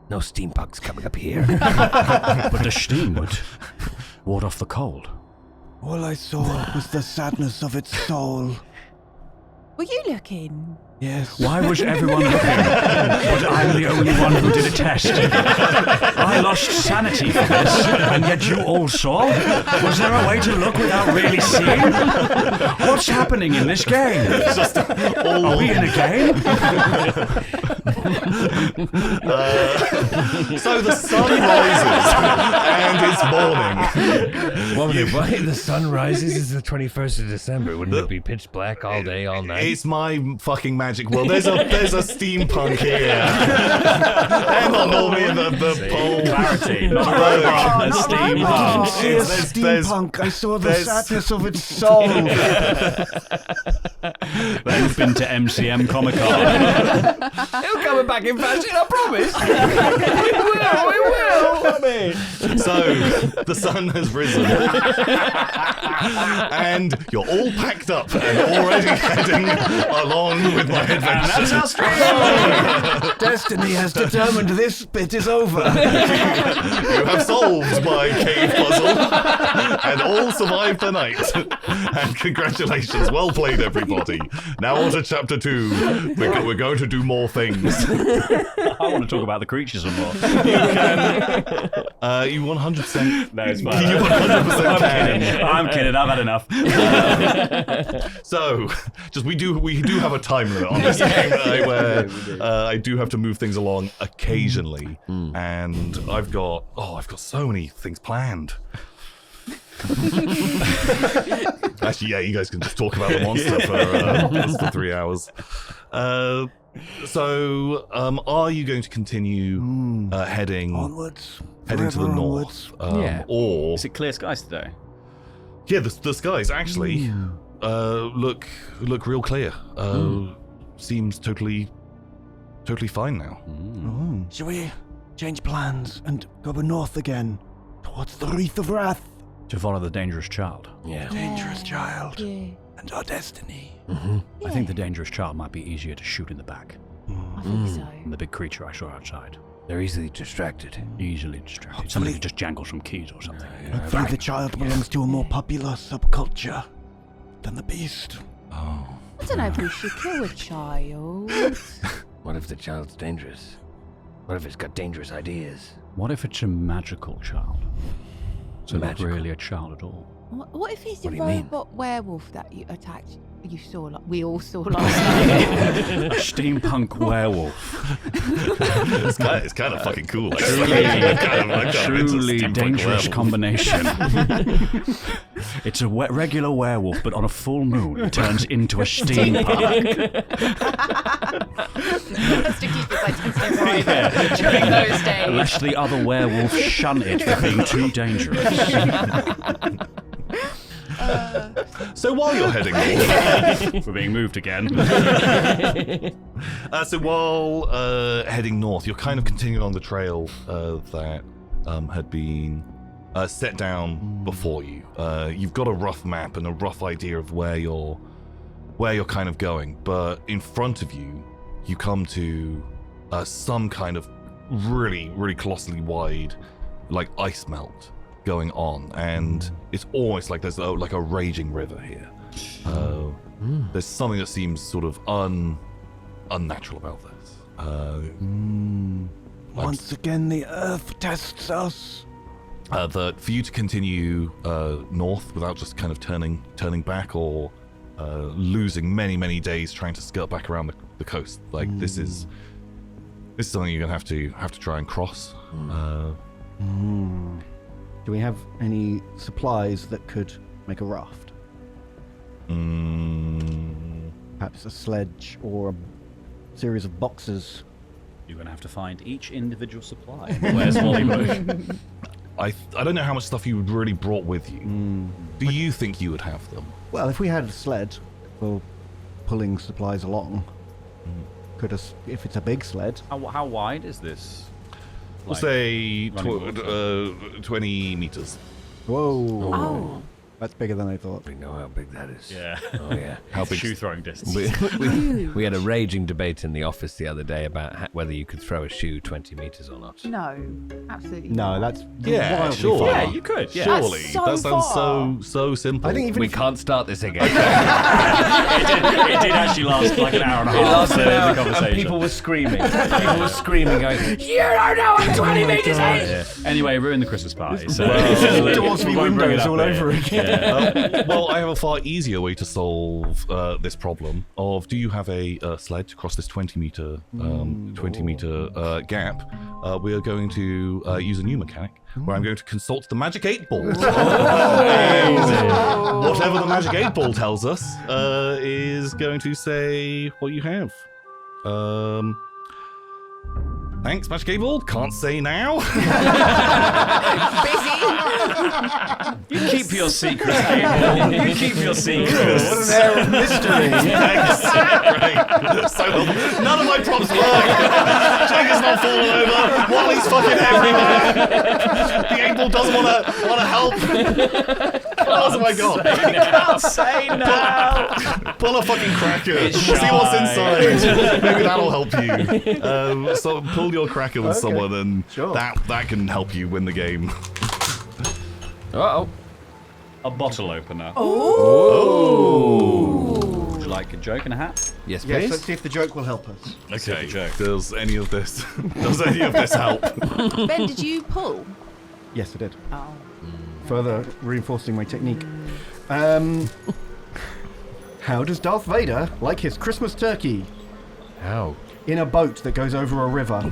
No steampunks coming up here. But the steam would ward off the cold. All I saw was the sadness of its soul. Were you looking? Yes. Why was everyone looking? But I'm the only one who did a test. I lost sanity for this, and yet you all saw? Was there a way to look without really seeing? What's happening in this game? Are we in a game? So the sun rises, and it's morning. Well, why the sun rises is the 21st of December. Wouldn't it be pitch black all day, all night? It's my fucking magic world. There's a steampunk here. They're not normally in the pole. Clarity, not a robot, a steampunk. Steampunk. I saw the sadness of its soul. They've been to MCM Comic Con. It'll come back in fashion, I promise. We will. So the sun has risen, and you're all packed up and already heading along with my adventure. That's our stream. Destiny has determined this bit is over. You have solved my cave puzzle and all survived the night. And congratulations, well played, everybody. Now on to chapter 2. We're going to do more things. I want to talk about the creatures some more. You 100%. No, it's fine. You 100% can. I'm kidding. I've had enough. So, we do have a time limit on this game where I do have to move things along occasionally, and I've got so many things planned. Actually, yeah, you guys can just talk about the monster for 3 hours. So, are you going to continue heading Onwards. heading to the north? Yeah. Or Is it clear skies today? yeah, the skies actually look real clear. Seems totally fine now. Shall we change plans and go north again towards the Wreath of Wrath? To follow the dangerous child. Yeah. Dangerous child Yeah. and our destiny. I think the dangerous child might be easier to shoot in the back I think so. than the big creature I saw outside. They're easily distracted. Easily distracted. Somebody could just jangle some keys or something. Hopefully the child belongs to a more popular subculture than the beast. Oh. I don't know if we should kill a child. What if the child's dangerous? What if it's got dangerous ideas? What if it's a magical child? So not Magical. really a child at all. What if he's the What do you mean? robot werewolf that you attacked? You saw, like we all saw last night. A steampunk werewolf. It's kind of fucking cool. Truly, It's a truly steampunk dangerous werewolf. combination. It's a regular werewolf, but on a full moon, it turns into a steampunk. Just to keep its identity private during those days. Lest the other werewolf shun it for being too dangerous. So while you're heading north, We're being moved again. so while heading north, you're kind of continuing on the trail that had been set down before you. You've got a rough map and a rough idea of where you're kind of going, but in front of you, you come to some kind of really, really colossally wide, like ice melt going on, and it's almost like there's like a raging river here. There's something that seems sort of unnatural about this. Once again, the Earth tests us. That for you to continue north without just kind of turning back or losing many days trying to skirt back around the coast. Like this is something you're gonna have to try and cross. Do we have any supplies that could make a raft? Perhaps a sledge or a series of boxes. You're going to have to find each individual supply. Where's Hollywood? I don't know how much stuff you really brought with you. Do you think you would have them? Well, if we had a sled for pulling supplies along, if it's a big sled. How wide is this? We'll say 20 meters. Whoa. Oh. That's bigger than I thought. We know how big that is. Yeah. Oh, yeah. How big? Shoe throwing distance. We had a raging debate in the office the other day about whether you could throw a shoe 20 meters or not. No, absolutely. No, that's Yeah, wildly sure. far. Yeah, you could. Yeah. Surely. That's so That sounds far. so simple. I think even We if can't start this again. it did actually last like an hour and a It half. lasted the an hour, conversation. and people were screaming. People were screaming, going, "You don't know what 20 meters is!" Anyway, ruin the Christmas party. So doors we be won't bring it windows up all here. over again. Yeah. well, I have a far easier way to solve this problem. Do you have a sled to cross this 20 meter gap? We are going to use a new mechanic where I'm going to consult the magic 8 ball. And whatever the magic 8 ball tells us is going to say what you have. Thanks, magic 8 ball. Can't say now. You keep your secrets, Abel. You keep your secrets. What an air of mystery. Thanks. Great. So none of my props work. Jake is not falling over. Wally's fucking everywhere. The 8 ball doesn't want to help. What else have I got? Can't say no. Pull a fucking cracker. It's See what's shy. inside. Maybe that'll help you. So pull your cracker with Okay. someone, and Sure. that can help you win the game. Uh-oh. A bottle opener. Oh. Would you like a joke and a hat? Yes, Yes, please. let's see if the joke will help us. Okay. joke. Does any of this help? Ben, did you pull? Yes, I did. Oh. Further reinforcing my technique. How does Darth Vader like his Christmas turkey? How? In a boat that goes over a river.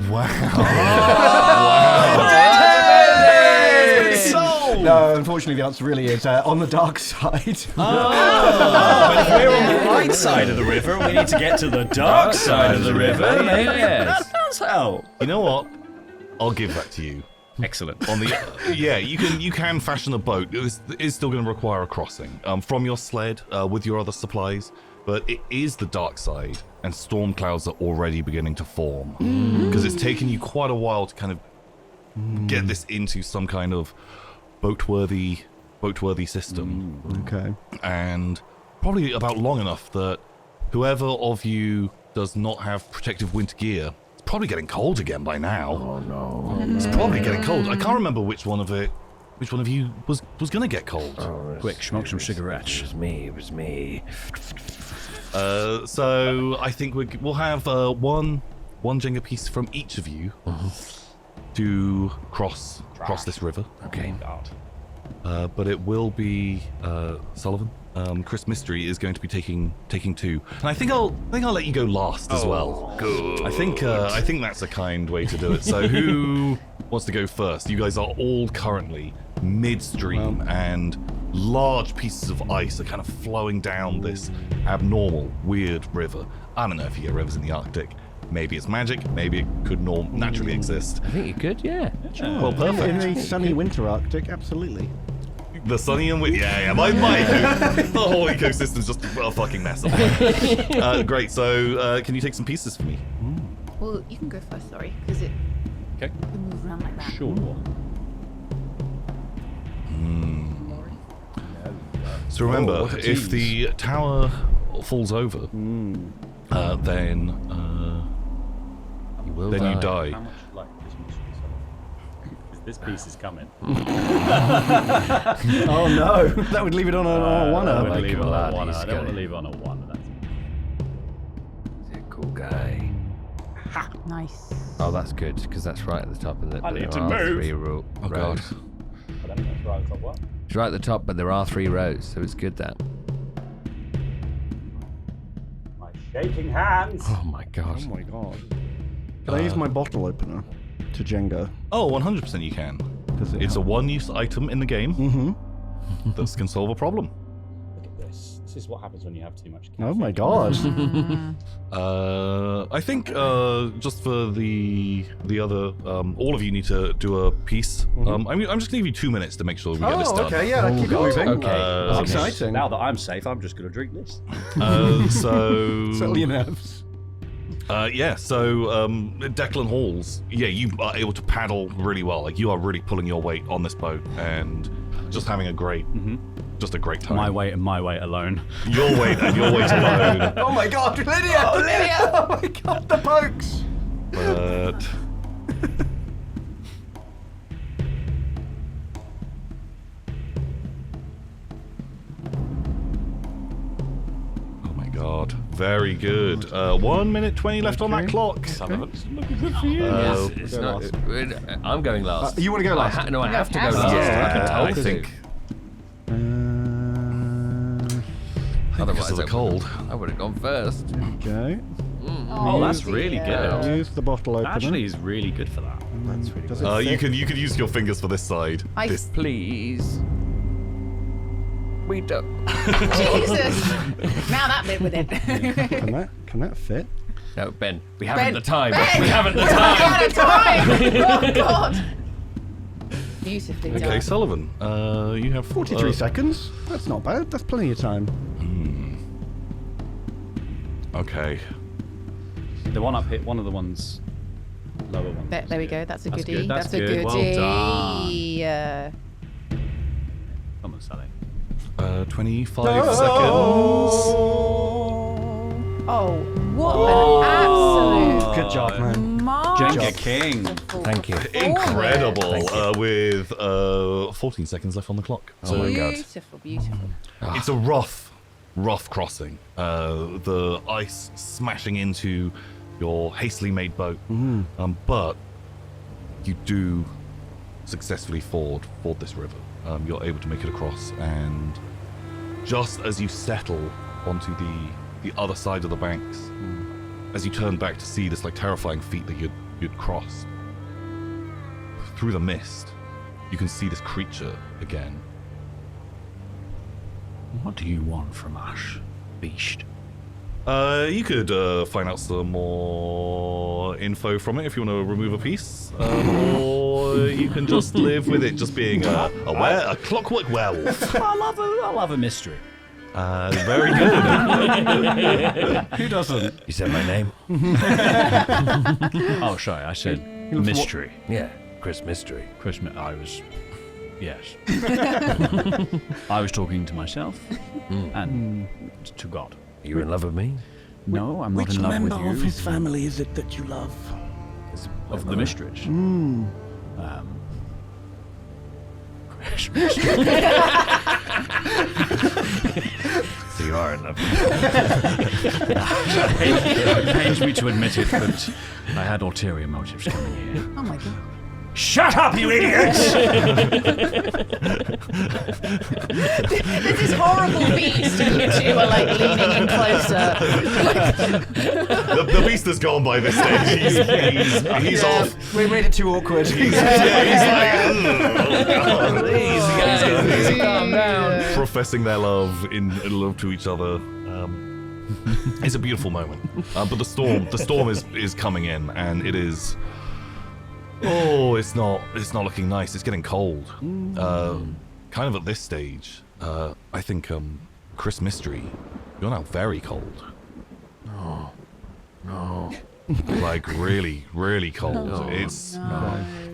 No, unfortunately, the answer really is on the dark side. But if we're on the right side of the river, we need to get to the dark side of the river. Yes. That does help. You know what? I'll give that to you. Excellent. On the you can fashion a boat. It is still going to require a crossing from your sled with your other supplies, but it is the dark side, and storm clouds are already beginning to form because it's taken you quite a while to kind of get this into some kind of boatworthy system, Okay. and probably about long enough that whoever of you does not have protective winter gear, it's probably getting cold again by now. Oh, no. It's probably getting cold. I can't remember which one of you was going to get cold. Quick, smoke some cigarettes. It was me. So I think we'll have one Jenga piece from each of you to cross this river. Okay. But it will be Sullivan. Chris Mystery is going to be taking 2, and I think I'll let you go last as well. Good. I think that's a kind way to do it. So who wants to go first? You guys are all currently midstream, and large pieces of ice are kind of flowing down this abnormal, weird river. I don't know if you get rivers in the Arctic. Maybe it's magic. Maybe it could naturally exist. I think you could, yeah. Well, In perfect. the sunny winter Arctic, absolutely. The sunny and windy. Yeah. My the whole ecosystem's just a fucking mess. Great. So, can you take some pieces for me? Well, you can go first, sorry, because it Okay. can move around like that. Sure. So remember, what a if tease. the tower falls over, then You will you How die. much like this mystery solved? This piece is coming. Oh no, that would leave it on a one. I like would leave him it a on lot, a one. he's I don't want got to it. leave it on a one. That's He's a cool guy. Nice. Oh, that's good because that's right at the top of the. I need there to are move. 3 Oh god. rows. I don't know if that's right. It's like what? It's right at the top, but there are 3 rows, so it's good that. My shaking hands. Oh my god. Oh my god. Can I use my bottle opener to Jenga? Oh, 100% you can. Does it It's a help? one-use item in the game Mm-hmm. that can solve a problem. Look at this. This is what happens when you have too much. Oh my god. I think just for the other, all of you need to do a piece. I'm just gonna give you 2 minutes to make sure we get this done. okay, yeah, keep it moving. Okay. That's exciting. Now that I'm safe, I'm just going to drink this. So Settle your nerves. yeah, so Declan Halls, yeah, you are able to paddle really well. Like you are really pulling your weight on this boat and just having a great, just a great time. My weight and my weight alone. Your weight and your weight alone. Oh my god, Lydia! Oh, Lydia! Oh my god, the pokes! But oh my god, very good. 1 minute 20 left on that Okay. clock. Yes, it's go not, last. I'm going last. You want to go last? No, I have to go have to. last. Yeah, I've been I told think. Otherwise, because of the cold. I would have gone first. Okay. Oh, that's really dear. good. Use the bottle opener. Actually, he's really good for that. that's really good. You can use your fingers for this side. I- This, Please. We don't. Jesus. Now that bit with it. Can that fit? No, Ben, we haven't Ben, the time. Ben! We haven't the We're time. out of time. Oh God. Beautifully okay, done. Sullivan, you have 43 seconds? That's not bad. That's plenty of time. Okay. The one up here, one of the ones, lower one. There we go. That's a That's goodie. good, that's a good. Well goodie. Come on, Sally. 25 Oh. seconds. Oh, what an absolute Good job, man. Jenga King. Thank you. Incredible. Thank you. With 14 seconds left on the clock. So Beautiful, beautiful. it's a rough crossing. The ice smashing into your hastily made boat. But you do successfully ford this river. You're able to make it across, and just as you settle onto the other side of the banks, as you turn back to see this like terrifying feat that you'd crossed, through the mist, you can see this creature again. What do you want from us, beast? You could find out some more info from it if you want to remove a piece, or you can just live with it just being a clockwork werewolf. I love a mystery. Very good. Who doesn't? You said my name? Oh, sorry, I said mystery. Yeah, Chris Mystery. Christmas. Yes. I was talking to myself and to God. Are you in love with me? No, I'm not in love with you. of his family is it that you love? Of the mysteries. So you are in love with It pains me to admit it, but I had ulterior motives coming here. Oh my God. Shut up, you idiots! There's this horrible beast, and you two are like leaning in closer. the beast has gone by this stage. He's off. We made it too awkward. He's like, Calm down. professing their love in love to each other. It's a beautiful moment. But the storm is coming in, and it is. Oh, it's not looking nice. It's getting cold. Kind of at this stage, I think Chris Mystery, you're now very cold. No. Like really, really cold. No. It's Can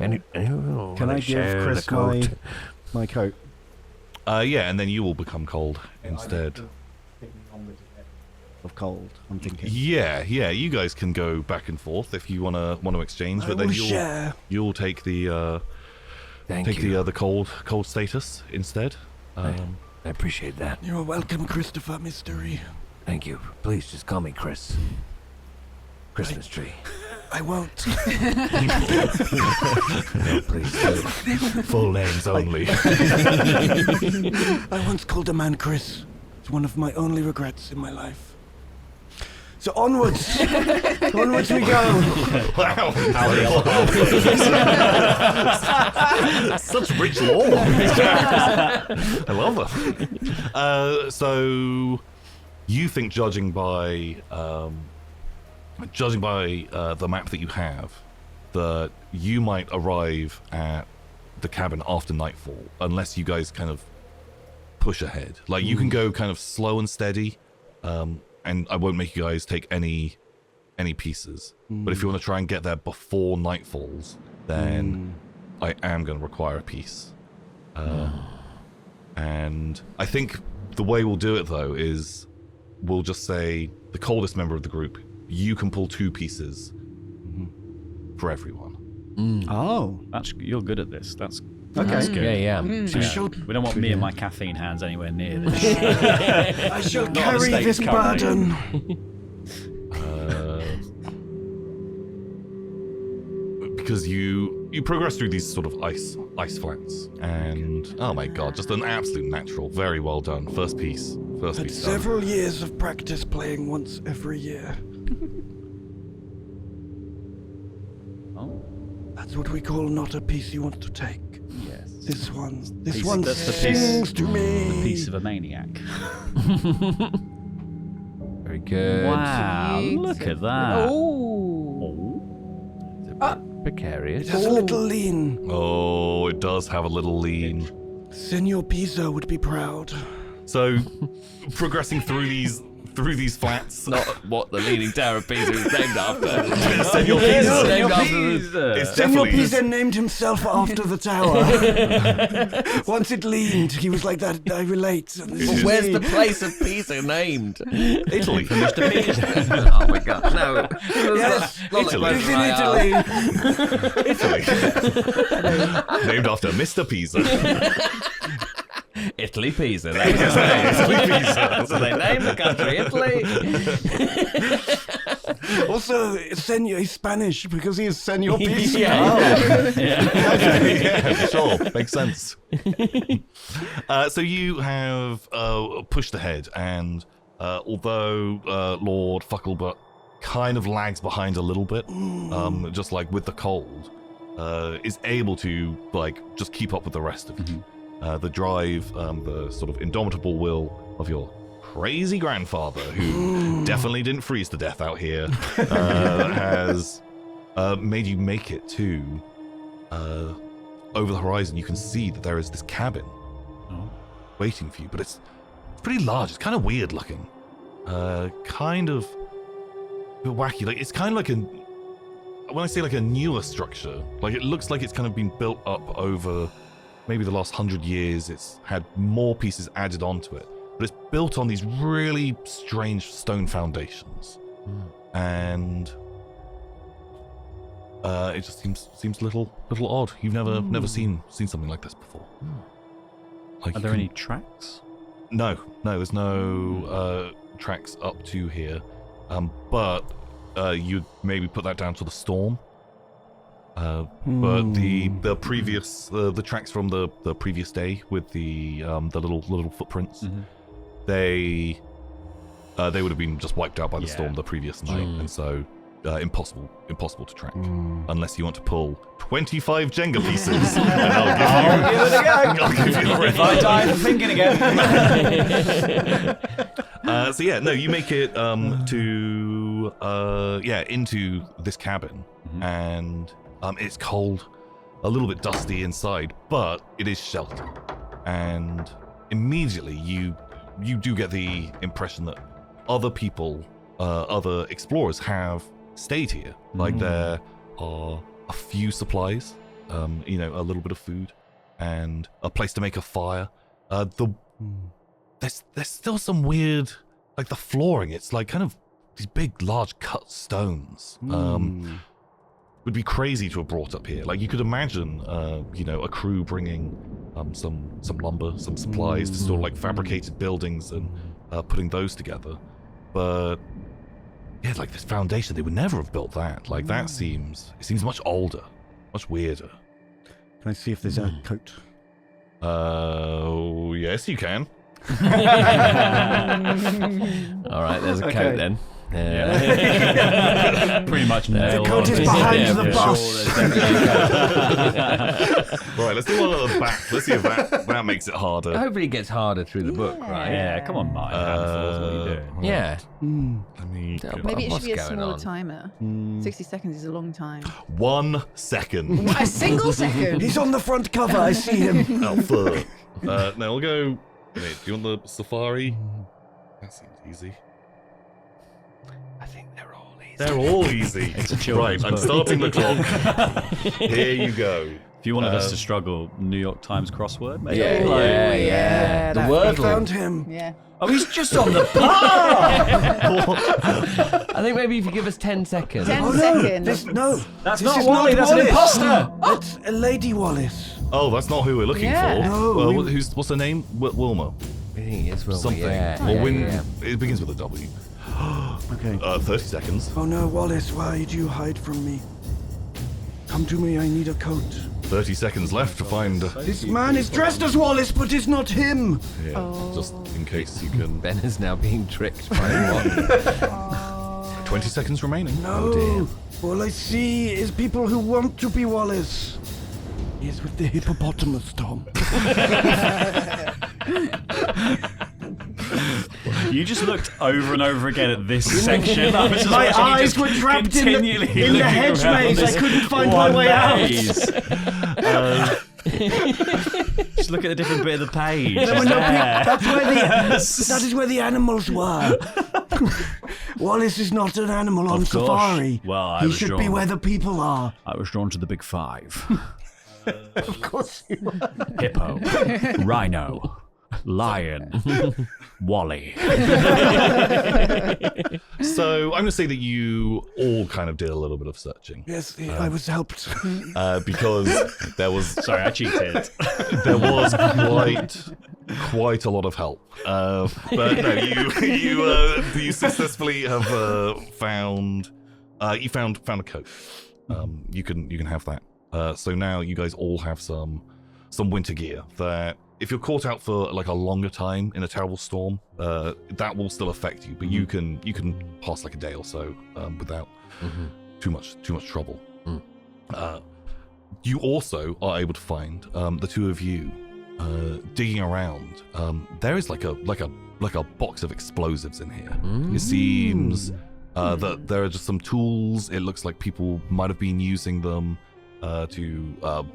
I give share Chris the coat? my coat? Yeah, and then you will become cold instead. Of cold, I'm thinking. Yeah, you guys can go back and forth if you want to exchange, but then you'll take the the cold status instead. I appreciate that. You're welcome, Christopher Mystery. Thank you. Please just call me Chris. Christmas tree. I won't. No, please. Full names only. I once called a man Chris. It's one of my only regrets in my life. So onwards. Onwards we go. Wow. Such rich lore. I love that. So you think judging by the map that you have, that you might arrive at the cabin after nightfall, unless you guys kind of push ahead. Like you can go kind of slow and steady, and I won't make you guys take any pieces. But if you want to try and get there before night falls, then I am going to require a piece. And I think the way we'll do it though is we'll just say the coldest member of the group, you can pull 2 pieces for everyone. Oh. You're good at this. That's Okay. That's good. Yeah. We don't want me and my caffeine hands anywhere near this. I shall Not a carry mistake this currently. burden. Because you progress through these sort of ice flats, and oh my god, just an absolute natural. Very well done. First piece Had done. several years of practice playing once every year. Oh, That's what we call not a piece you want to take. yes. This one That's the sings to me. The piece of a maniac. Very good. Wow, look at that. Oh. It's a bit precarious. It has a little lean. Oh, it does have a little lean. Senor Pisa would be proud. So, progressing through these flats. Not what the Leaning Tower of Pisa is named after. Senor It's Pisa. named after It's Senor definitely Pisa named himself after the tower. Once it leaned, he was like that. I relate. And this is Where's me. the place of Pisa named? Italy. Oh my god, no. Yes, Not Italy. It is in Italy. Italy. Named after Mr. Pisa. Italy Pisa. That was his name. Italy Pisa. So they named the country Italy. Also, Senor, he's Spanish because he is Senor Pisa. Yeah, sure, makes sense. So you have pushed ahead, and although Lord Fucklebutt kind of lags behind a little bit, just like with the cold, is able to like just keep up with the rest of you. The drive, the sort of indomitable will of your crazy grandfather, who definitely didn't freeze to death out here, has made you make it to over the horizon. You can see that there is this cabin waiting for you, but it's pretty large. It's kind of weird looking, kind of a bit wacky. Like it's kind of like when I say like a newer structure, like it looks like it's kind of been built up over maybe the last 100 years. It's had more pieces added onto it, but it's built on these really strange stone foundations, and it just seems a little odd. You've never seen something like this before. Like Are there any tracks? No, there's no tracks up to here, but you'd maybe put that down to the storm. But the previous the tracks from the previous day with the little footprints, they would have been just wiped out by the storm the previous night, and so impossible to track unless you want to pull 25 Jenga pieces. And I'll give you the If I die for thinking again. So yeah, no, you make it to into this cabin, and it's cold, a little bit dusty inside, but it is sheltered. And immediately you do get the impression that other people, other explorers have stayed here. Like there are a few supplies, a little bit of food, and a place to make a fire, There's still some weird, like the flooring. It's like kind of these big, large cut stones. Would be crazy to have brought up here. Like you could imagine, a crew bringing some lumber, some supplies to sort of like fabricated buildings and putting those together. But yeah, like this foundation, they would never have built that. Like that seems much older, much weirder. Can I see if there's a coat? Yes, you can. All right, there's a coat then. Yeah. Pretty much nailed. The coat is behind the bus. Right, let's do one at the back. Let's see if that makes it harder. Hopefully it gets harder through the book, right? Yeah, come on, Mike. Handfuls, what are you doing? Yeah. Let me go. Maybe it should be a What's going smaller on? timer. 60 seconds is a long time. 1 second. A single second. He's on the front cover. I see him. Alpha. No, we'll go. Wait, do you want the safari? That seems easy. I think they're all easy. They're all easy. It's a Right, children's I'm book. starting the clock. Here you go. If you wanted us to struggle, New York Times crossword, maybe. Yeah. The that- I Wordle. found him. Yeah. Oh, he's just on the I think maybe if you give us 10 seconds. 10 Oh no! seconds. That's That's this not is Wally, that's an Wallace. imposter. That's a Lady Wallace. Oh, that's not who we're looking Yeah. for. No, What's her name? Wilma. I think it's Wilma, Something. yeah. Or yeah, Win. yeah. It begins with a W. Okay. 30 seconds. Oh no, Wallace! Why did you hide from me? Come to me. I need a coat. 30 seconds left to find. This man is dressed as Wallace, but it's not him. Yeah, just in case you can. Ben is now being tricked by Wally. 20 seconds remaining. No. All I see is people who want to be Wallace. He is with the hippopotamus, Tom. You just looked over and over again at this section. I was just My watching you eyes just were trapped in continually the looking hedge around maze. I this couldn't find my one way out. maze. Just look at a different bit of the page. There were It's no there. That's where that is where the animals were. Wallace is not an animal on Of course. safari. Well, I he was should drawn. be where the people are. I was drawn to the big five. Of course you are. Hippo, rhino, lion, Wally. So I'm going to say that you all kind of did a little bit of searching Yes, I was helped. because there was Sorry, I cheated. there was quite a lot of help. But no, you successfully have found a coat. You can have that. So now you guys all have some winter gear that if you're caught out for like a longer time in a terrible storm, that will still affect you. But you can pass like a day or so without too much trouble. You also are able to find the two of you digging around. There is like a box of explosives in here. It seems that there are just some tools. It looks like people might have been using them to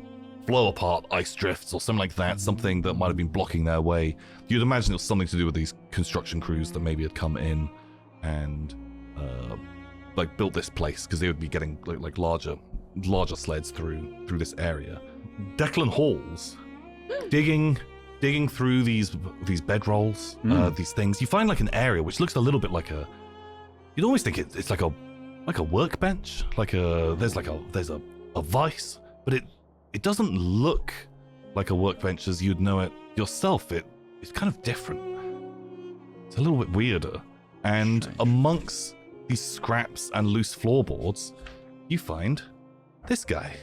blow apart ice drifts or something like that, something that might have been blocking their way. You'd imagine it was something to do with these construction crews that maybe had come in and like built this place, because they would be getting like larger sleds through this area. Declan Halls, digging through these bedrolls, these things. You find like an area which looks a little bit like you'd always think it's like a workbench, there's a vice, but it doesn't look like a workbench as you'd know it yourself. It's kind of different. It's a little bit weirder. And amongst these scraps and loose floorboards, you find this guy.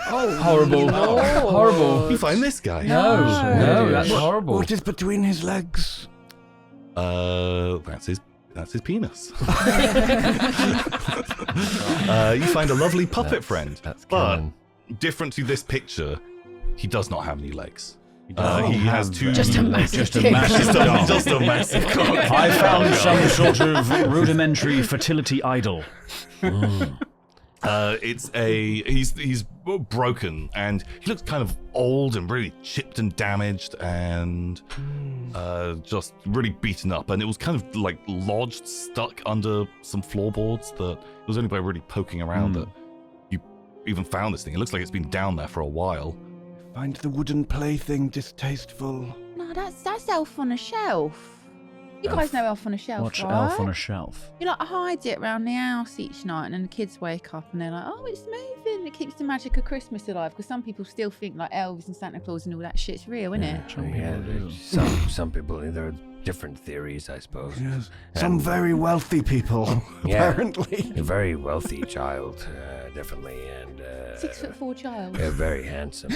Oh, Horrible. Lord. Horrible. You find this guy. No, that's horrible. What is between his legs? That's his penis. You find a lovely puppet friend. That's but canon. different to this picture, he does not have any legs. He doesn't has have two. them. Just a massive Just a dick. massive dong. just a massive cock. I found some sort of rudimentary fertility idol. He's broken, and he looks kind of old and really chipped and damaged and just really beaten up, and it was kind of like lodged, stuck under some floorboards. That it was only by really poking around that you even found this thing. It looks like it's been down there for a while. Find the wooden plaything distasteful. No, Oh, that's Elf on a Shelf. You guys know Elf on a Shelf, Watch right? Elf on a Shelf. You like hide it around the house each night, and then the kids wake up and they're like, "Oh, it's moving." It keeps the magic of Christmas alive, because some people still think like elves and Santa Claus and all that shit's real, isn't it? Some people, there are different theories, I suppose. Yes. Some very wealthy people, apparently. A very wealthy child, definitely, and 6'4" child. a very handsome,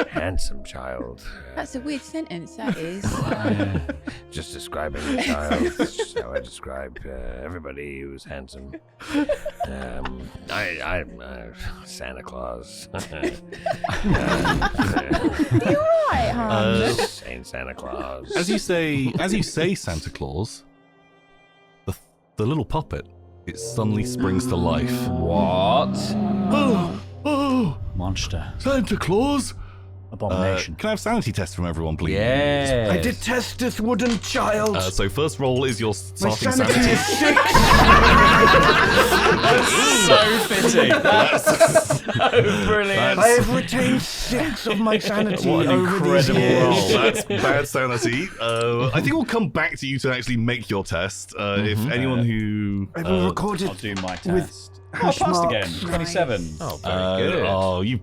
handsome child. That's a weird sentence. That is. Just describing the child. It's just how I describe everybody who's handsome. I'm Santa Claus. You're right, hon. Saint Santa Claus. As you say Santa Claus, the little puppet, it suddenly springs to life. What? Oh, Monster. Santa Claus! Abomination. Can I have sanity tests from everyone, please? Yes. I detest this wooden child. So first roll is your My starting sanity sanity. is 6. So fitting. That's so brilliant. I have retained 6 of my sanity What an over these incredible years. roll. That's bad sanity. I think we'll come back to you to actually make your test. If anyone who... I will record I'll it do my with test. hash I passed again. marks. 27. Oh, very good. Oh, you've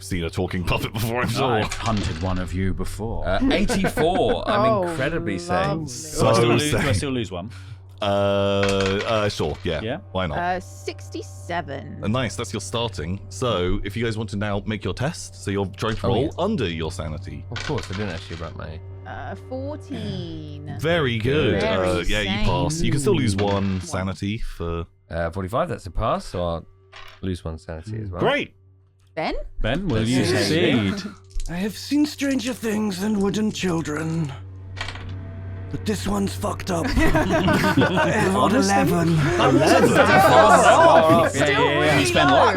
seen a talking puppet before, I'm sure. I've hunted one of you before. 84. I'm Oh, incredibly lovely. sane. do, I still so lose, do I sane. still lose one? Sure, yeah. Yeah? Why not? 67. Nice, that's your starting. So, if you guys want to now make your test, so you're trying to roll under your sanity. Of course, I didn't actually write my... 14. Very good. Very Yeah, you sane. pass. You can still lose one sanity for... 45, that's a pass, so I'll lose one sanity as well. Great! Ben? Ben, will you succeed? I have seen stranger things than wooden children. But this one's fucked up. I rolled 11. Yeah. You spend luck.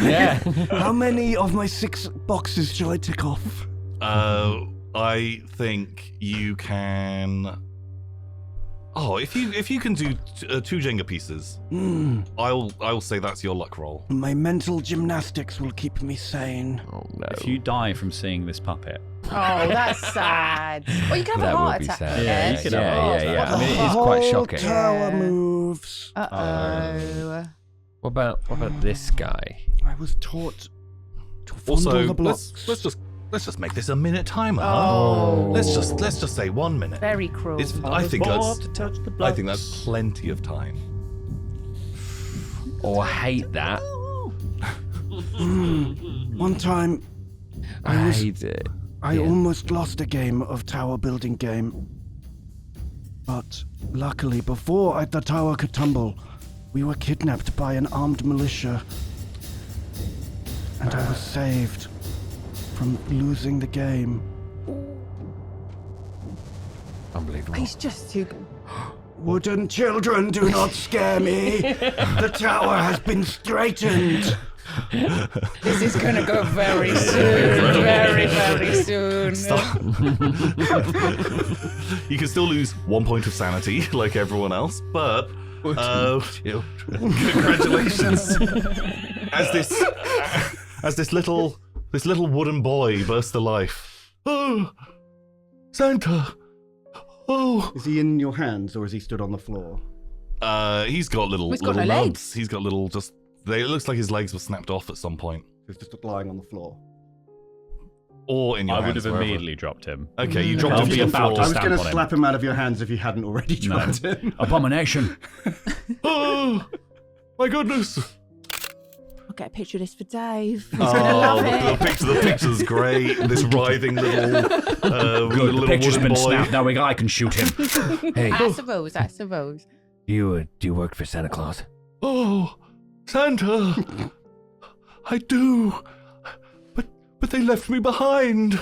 Yeah. How many of my 6 boxes shall I tick off? I think you can... Oh, if you can do 2 Jenga pieces, I'll say that's your luck roll. My mental gymnastics will keep me sane. Oh, no. If you die from seeing this puppet, Oh, that's sad. Well, you can have That a heart would be attack. sad. Yeah, you I could guess. have a heart yeah. attack. I mean, it is The quite whole shocking. tower Yeah. moves. Uh-oh. What about this guy? I was taught to fondle Also, the blocks. let's just make this a minute timer. Oh. Let's just say 1 minute. Very cruel. I think that's to touch the I think that's plenty of time. Oh, I hate that. One time, I hate it. I Yeah. almost lost a game of tower building game. But luckily, before the tower could tumble, we were kidnapped by an armed militia. And I was saved from losing the game. Unbelievable. He's just too... Wooden children, do not scare me. The tower has been straightened. This is going to go very soon. Very, very soon. You can still lose 1 point of sanity like everyone else, but congratulations. as this little wooden boy bursts to life. Oh, Santa. Oh. Is he in your hands or is he stood on the floor? He's got little He's got little no nubs. legs. He's got little just. It looks like his legs were snapped off at some point, He's just lying on the floor. or in your I would hands, have wherever. immediately dropped him. Okay, you Mm. dropped I'll him be to the about to floor. I was stamp going to on him. slap him out of your hands if you hadn't already dropped him. Abomination. Oh, my goodness! I'll get a picture of this for Dave. He's going to love it. The picture's great. This writhing little, Good, little the picture's wooden been boy. snapped. Now I can shoot him. Hey, That's a rose. That's a rose. do you work for Santa Claus? Oh, Santa! I do, but they left me behind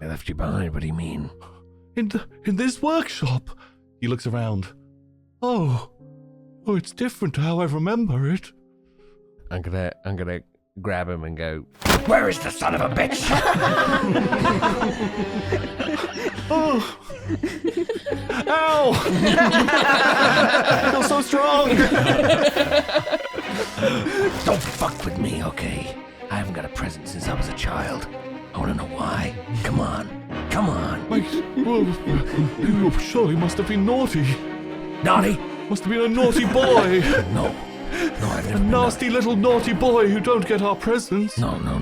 They left you behind. What do you mean? in this workshop. He looks around. Oh, it's different to how I remember it. I'm gonna grab him and go. Where is the son of a bitch? Oh, ow! I feel so strong. Don't fuck with me, okay? I haven't got a present since I was a child. I wanna know why. Come on. You surely must have been naughty. Naughty? Must have been a naughty boy. No. No, I've never A been nasty little naughty boy who don't get our presents. No. No,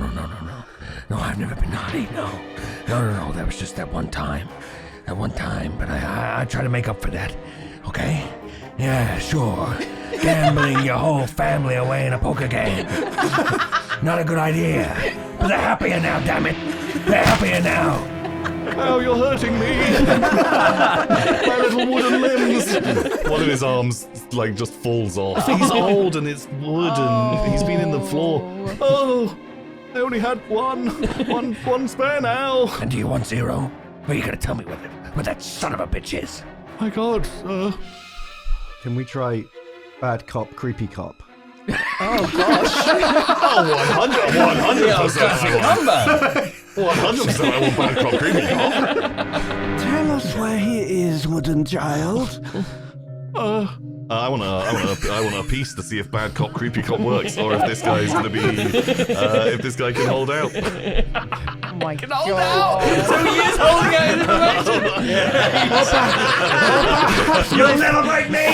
I've never been naughty, no. No, that was just that one time. That one time, but I try to make up for that, okay? Yeah, sure. Gambling your whole family away in a poker game. Not a good idea. But they're happier now, damn it. They're happier now. Ow, you're hurting me. My little wooden limbs. One of his arms, just falls off. He's old and it's wooden. He's been in the floor. Oh, I only had one spare now. And do you want 0? Or are you gonna tell me what that son of a bitch is? My God, Can we try bad cop, creepy cop? Oh, 100%. 100% I want bad cop, creepy cop. Tell us where he is, wooden child. I want a piece to see if bad cop, creepy cop works, or if this guy's gonna be, if this guy can hold out. Oh my God. Hold out! So he is holding out information! You'll never break me!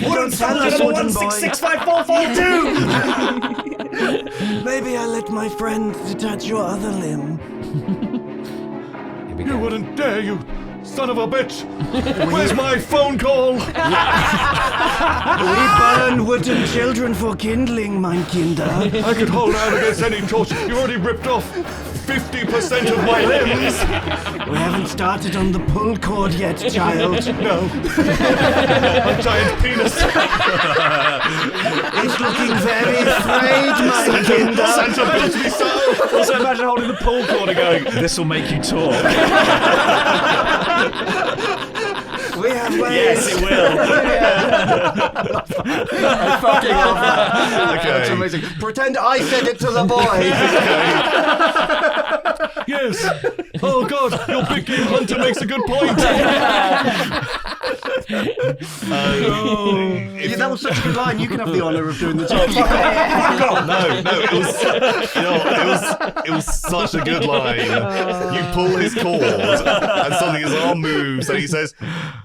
Wouldn't tell us, wooden boy. 1665442! Maybe I let my friend detach your other limb. You wouldn't dare, you son of a bitch! Where's my phone call? We burn wooden children for kindling, mein Kinder. I could hold out against any torch. You've already ripped off 50% of my limbs. We haven't started on the pull cord yet, child. No. A giant penis. It's looking very frayed, mein Kinder. Santa built me so. Also imagine holding the pull cord and going, this will make you talk. We have ways. Yes, it will. I fucking love that. Okay. That's amazing. Pretend I said it to the boy. Yes. Oh God, your big game hunter makes a good point. Yeah, that was such a good line. You can have the honour of doing the job. It was such a good line. You pull his cord, and suddenly his arm moves, and he says,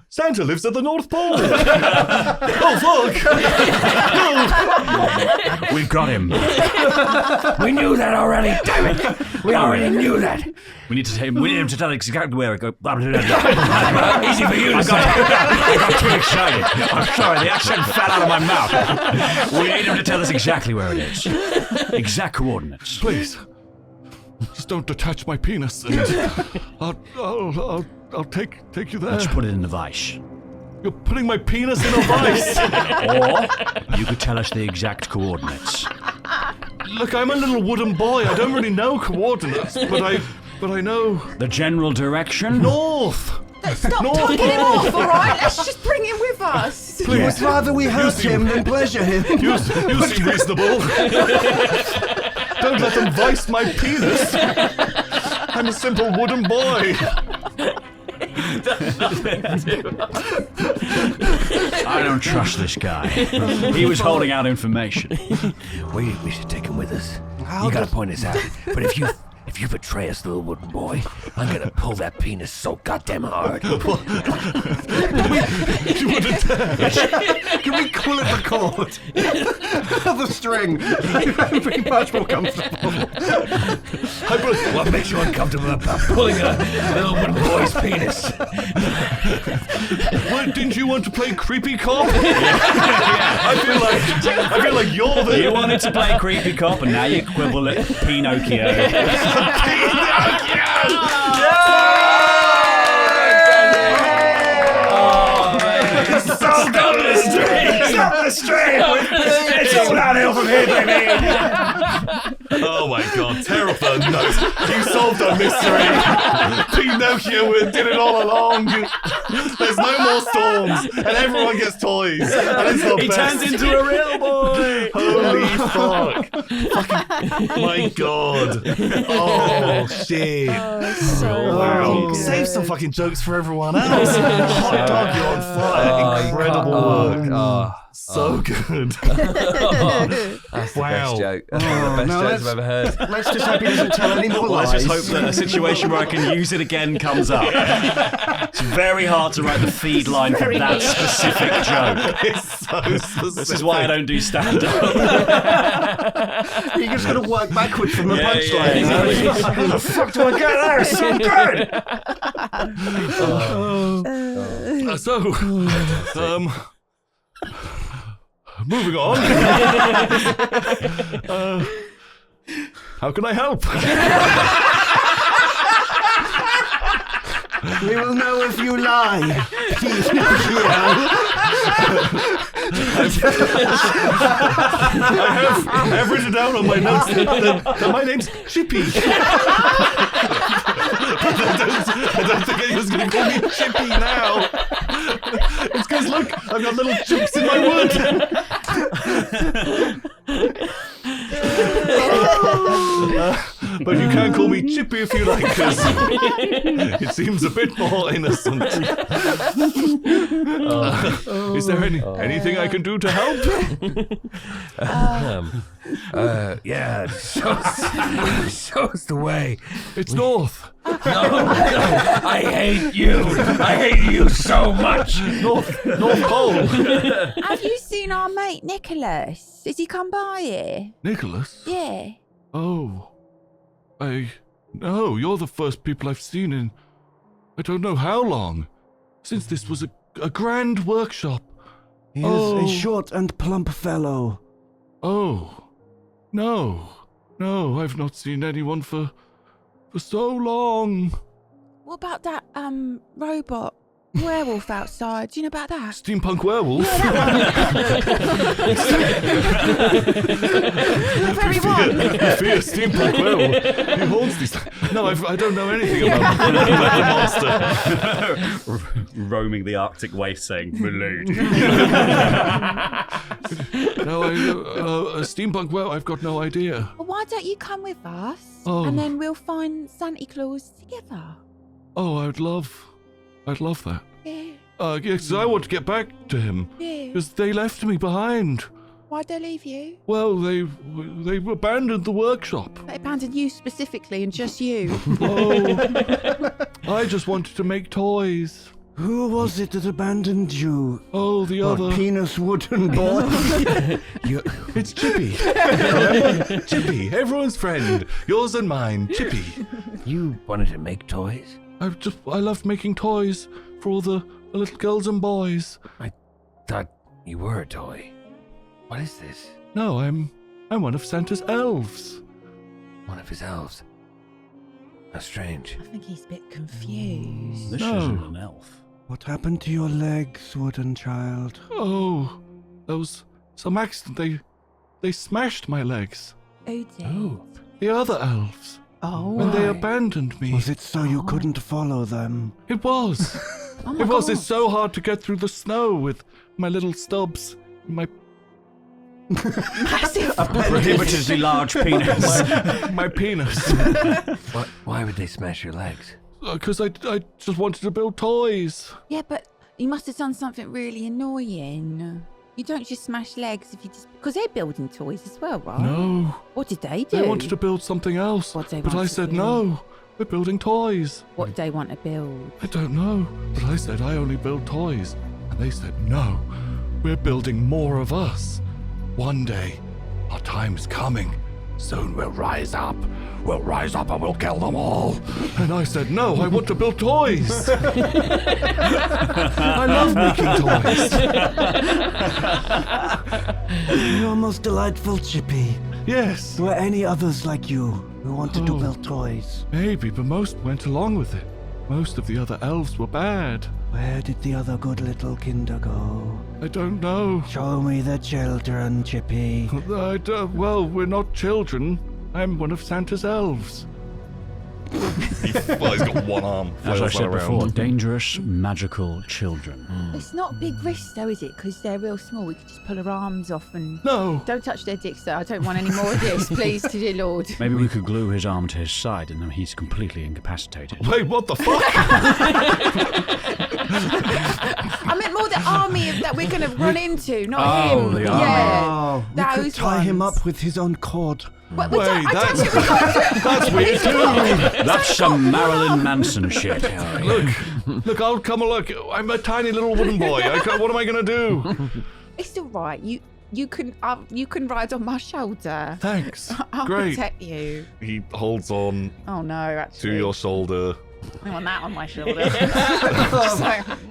"Santa lives at the North Pole." Oh fuck! No. We've got him. We knew that already, damn it! We already knew that! We need him to tell us exactly where it goes. Easy for you to say. I got too excited. I'm sorry, the accent fell out of my mouth. We need him to tell us exactly where it is. Exact coordinates. Please, just don't detach my penis, and I'll take you there. Let's put it in the vice. You're putting my penis in a vice. Or you could tell us the exact coordinates. Look, I'm a little wooden boy. I don't really know coordinates, but I know The general direction? north. Stop North talking him Pole. off, all right? Let's just bring him with us. Please, rather we hurt him than pleasure him. You seem reasonable. Don't let them vice my penis. I'm a simple wooden boy. I don't trust this guy. He was holding out information. We should take him with us. You gotta point us out. But if you betray us, little wooden boy, I'm gonna pull that penis so goddamn hard. You wouldn't dare. Can we call it the cord? The string. I'm pretty much more comfortable. What makes you uncomfortable about pulling a little wooden boy's penis? What, didn't you want to play creepy cop? I feel like you're the. You wanted to play creepy cop, and now you quibble at Pinocchio. Stop the string! It's all downhill from here, baby! Oh my God, tear off the nose. You solved a mystery. Pinocchio did it all along. There's no more storms, and everyone gets toys. And it's the He best. turns into a real boy. Holy fuck. Fucking, my God. Oh, shit. Wow. Save some fucking jokes for everyone else. Hot dog, you're on fire. Incredible work. So good. That's the Wow. best joke. That's one of the best no, jokes I've ever heard. Let's just hope he doesn't tell any more Let's lies. just hope that a situation where I can use it again comes up. It's very hard to write the feed line for Very that niche. specific joke. It's so specific. This is why I don't do stand-up. You just got to work backwards from the Yeah, punchline. yeah, exactly. How the fuck do I get there? It's so good. Moving on. How can I help? We will know if you lie. Please, I have written down on my notes that my name's Chippy. I don't think anyone's going to call me Chippy now. It's because, look, I've got little chips in my wood. But you can call me Chippy if you like, because it seems a bit more innocent. Is there anything I can do to help? Yeah, shows the way. It's north. No, I hate you. I hate you so much. North Pole. Have you seen our mate Nicholas? Has he come by here? Nicholas? Yeah. Oh. No, you're the first people I've seen in I don't know how long. Since this was a grand workshop. He is a short and plump fellow. Oh. No, I've not seen anyone for so long. What about that robot werewolf outside? Do you know about that? Steampunk werewolf? The very one. Fear steampunk werewolf. He haunts these. No, I don't know anything about the monster. Roaming the Arctic waste saying, "Milady." No, a steampunk werewolf. I've got no idea. Well, why don't you come with us Oh. and then we'll find Santa Claus together? Oh, I'd love that. Yeah. Yes, I want to get back to him Yeah. because they left me behind. Why'd they leave you? Well, they abandoned the workshop. They abandoned you specifically and just you. Oh, I just wanted to make toys. Who was it that abandoned you? Oh, the Our other. penis wooden boy. It's Chippy. Remember? Chippy, everyone's friend. Yours and mine, Chippy. You wanted to make toys? I loved making toys for all the little girls and boys. I thought you were a toy. What is this? No, I'm one of Santa's elves. One of his elves. How strange. I think he's a bit confused. This No. isn't an elf. What happened to your legs, wooden child? Oh, there was some accident. They smashed my legs. Who did? The other elves. Oh. When they abandoned me. Was it so you couldn't follow them? It was. Oh my It was. God. It's so hard to get through the snow with my little stubs. My Massive. Prohibitively large penis. my penis. Why would they smash your legs? Because I just wanted to build toys. Yeah, but you must have done something really annoying. You don't just smash legs if you just... Because they're building toys as well, right? No. What did they do? They wanted to build something else. What they but want I to said, build? no, we're building toys. What did they want to build? I don't know. But I said, I only build toys. And they said, no, we're building more of us. One day, our time is coming. Soon we'll rise up. We'll rise up and we'll kill them all. And I said, no, I want to build toys. I love making toys. You're most delightful, Chippy. Yes. Were any others like you who wanted to Oh. build toys? Maybe, but most went along with it. Most of the other elves were bad. Where did the other good little kinder go? I don't know. Show me the children, Chippy. Well, we're not children. I'm one of Santa's elves. Well, he's got one arm. As I flails said around. before, dangerous, magical children. It's not a big risk though, is it? Because they're real small. We could just pull her arms off and... No. Don't touch their dicks though. I don't want any more of this, please, dear Lord. Maybe we could glue his arm to his side and then he's completely incapacitated. Wait, what the fuck? I meant more the army that we're going to run into, not him. The army. Yeah. Oh, we could Those tie him ones. up with his own cord. But Wait, I don't that's- think we can't do it. That's weird too. That's some Marilyn Manson shit. Look, I'll come along. I'm a tiny little wooden boy. What am I gonna do? It's all right. You can ride on my shoulder. Thanks. I'll Great. protect you. He holds on Oh no, actually. to your shoulder. I want that on my shoulder.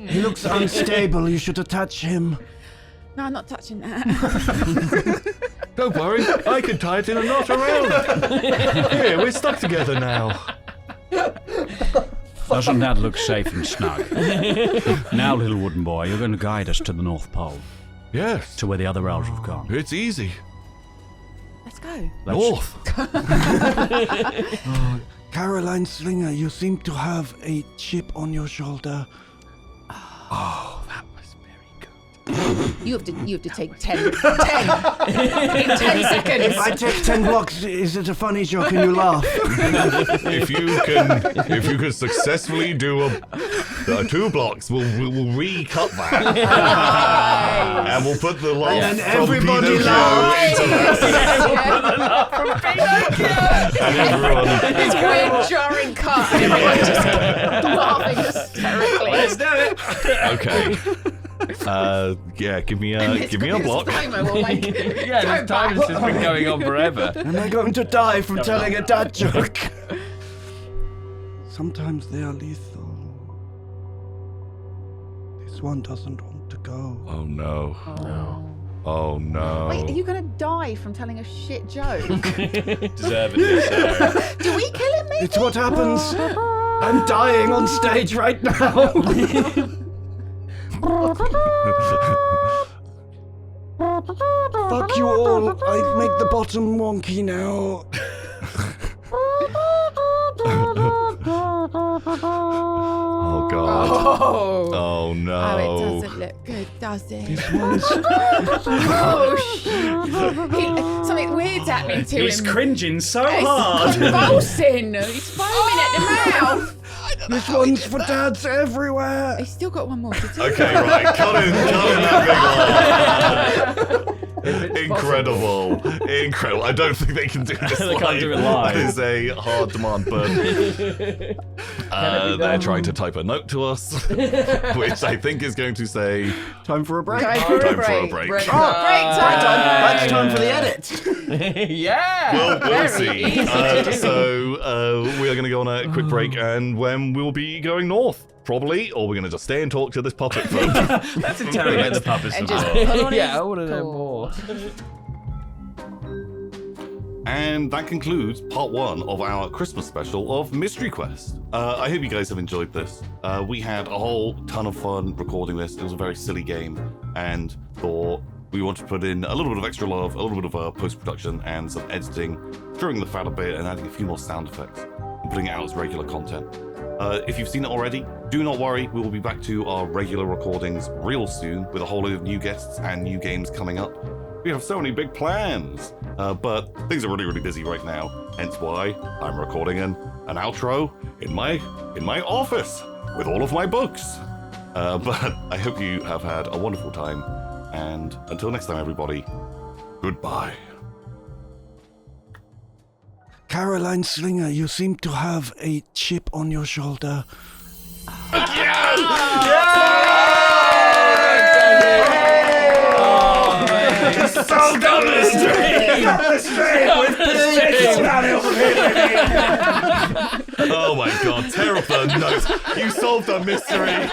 He looks unstable. You should attach him. No, I'm not touching that. Don't worry, I can tie it in a knot around. Here, we're stuck together now. Doesn't that look safe and snug? Now, little wooden boy, you're going to guide us to the North Pole, Yes, to where the other elves have gone. it's easy. Let's go. North. Caroline Slinger, you seem to have a chip on your shoulder. Oh, that was very good. You have to take 10 in 10 seconds. If I take 10 blocks, is it a funny joke and you laugh? If you can successfully do 2 blocks, we'll recut that, and we'll put the laugh And then from everybody Pinocchio laughs. into that. And everyone. It's weird jarring cut. And everyone just laughing hysterically. Let's do it. Okay. Yeah, give me a block. Timer will make it. Yeah, go this time back. has just been going on forever. Am I going to die from telling a dad joke? Sometimes they are lethal. This one doesn't want to go. Oh no. Oh no. Wait, are you going to die from telling a shit joke? Deservedly so. Do we kill him, maybe? It's what happens. I'm dying on stage right now. Fuck you all. I make the bottom wonky now. Oh god. Oh. Oh no. Oh, it doesn't look good, does it? Oh, shit. Something weird's happening to He's him. cringing so He's hard. convulsing. He's foaming at the mouth. This one's for dads everywhere. He's still got one more to do. Okay, right. Cut in that big one. Incredible. I don't think they can do this They can't do it live. That is a hard demand, but they're trying to type a note to us, which I think is going to say Time for a break. Time for a time break. for a break. Break time. That's time for the edit. Yeah. We'll Very see. easy to do. So we are going to go on a quick break, and when we'll be going north, probably, or we're going to just stay and talk to this puppet folk. Let's interrogate the puppets And some just more. pull on Yeah, his I want to know cord. more. And that concludes part 1 of our Christmas special of Mystery Quest. I hope you guys have enjoyed this. We had a whole ton of fun recording this. It was a very silly game, and thought we wanted to put in a little bit of extra love, a little bit of post-production and some editing, throwing the fat a bit and adding a few more sound effects, and putting it out as regular content. If you've seen it already, do not worry, we will be back to our regular recordings real soon with a whole load of new guests and new games coming up. We have so many big plans, but things are really busy right now, hence why I'm recording an outro in my office with all of my books. But I hope you have had a wonderful time, and until next time everybody, goodbye. Caroline Slinger, you seem to have a chip on your shoulder. So down the street! Oh my god, tear up the notes. You solved the mystery.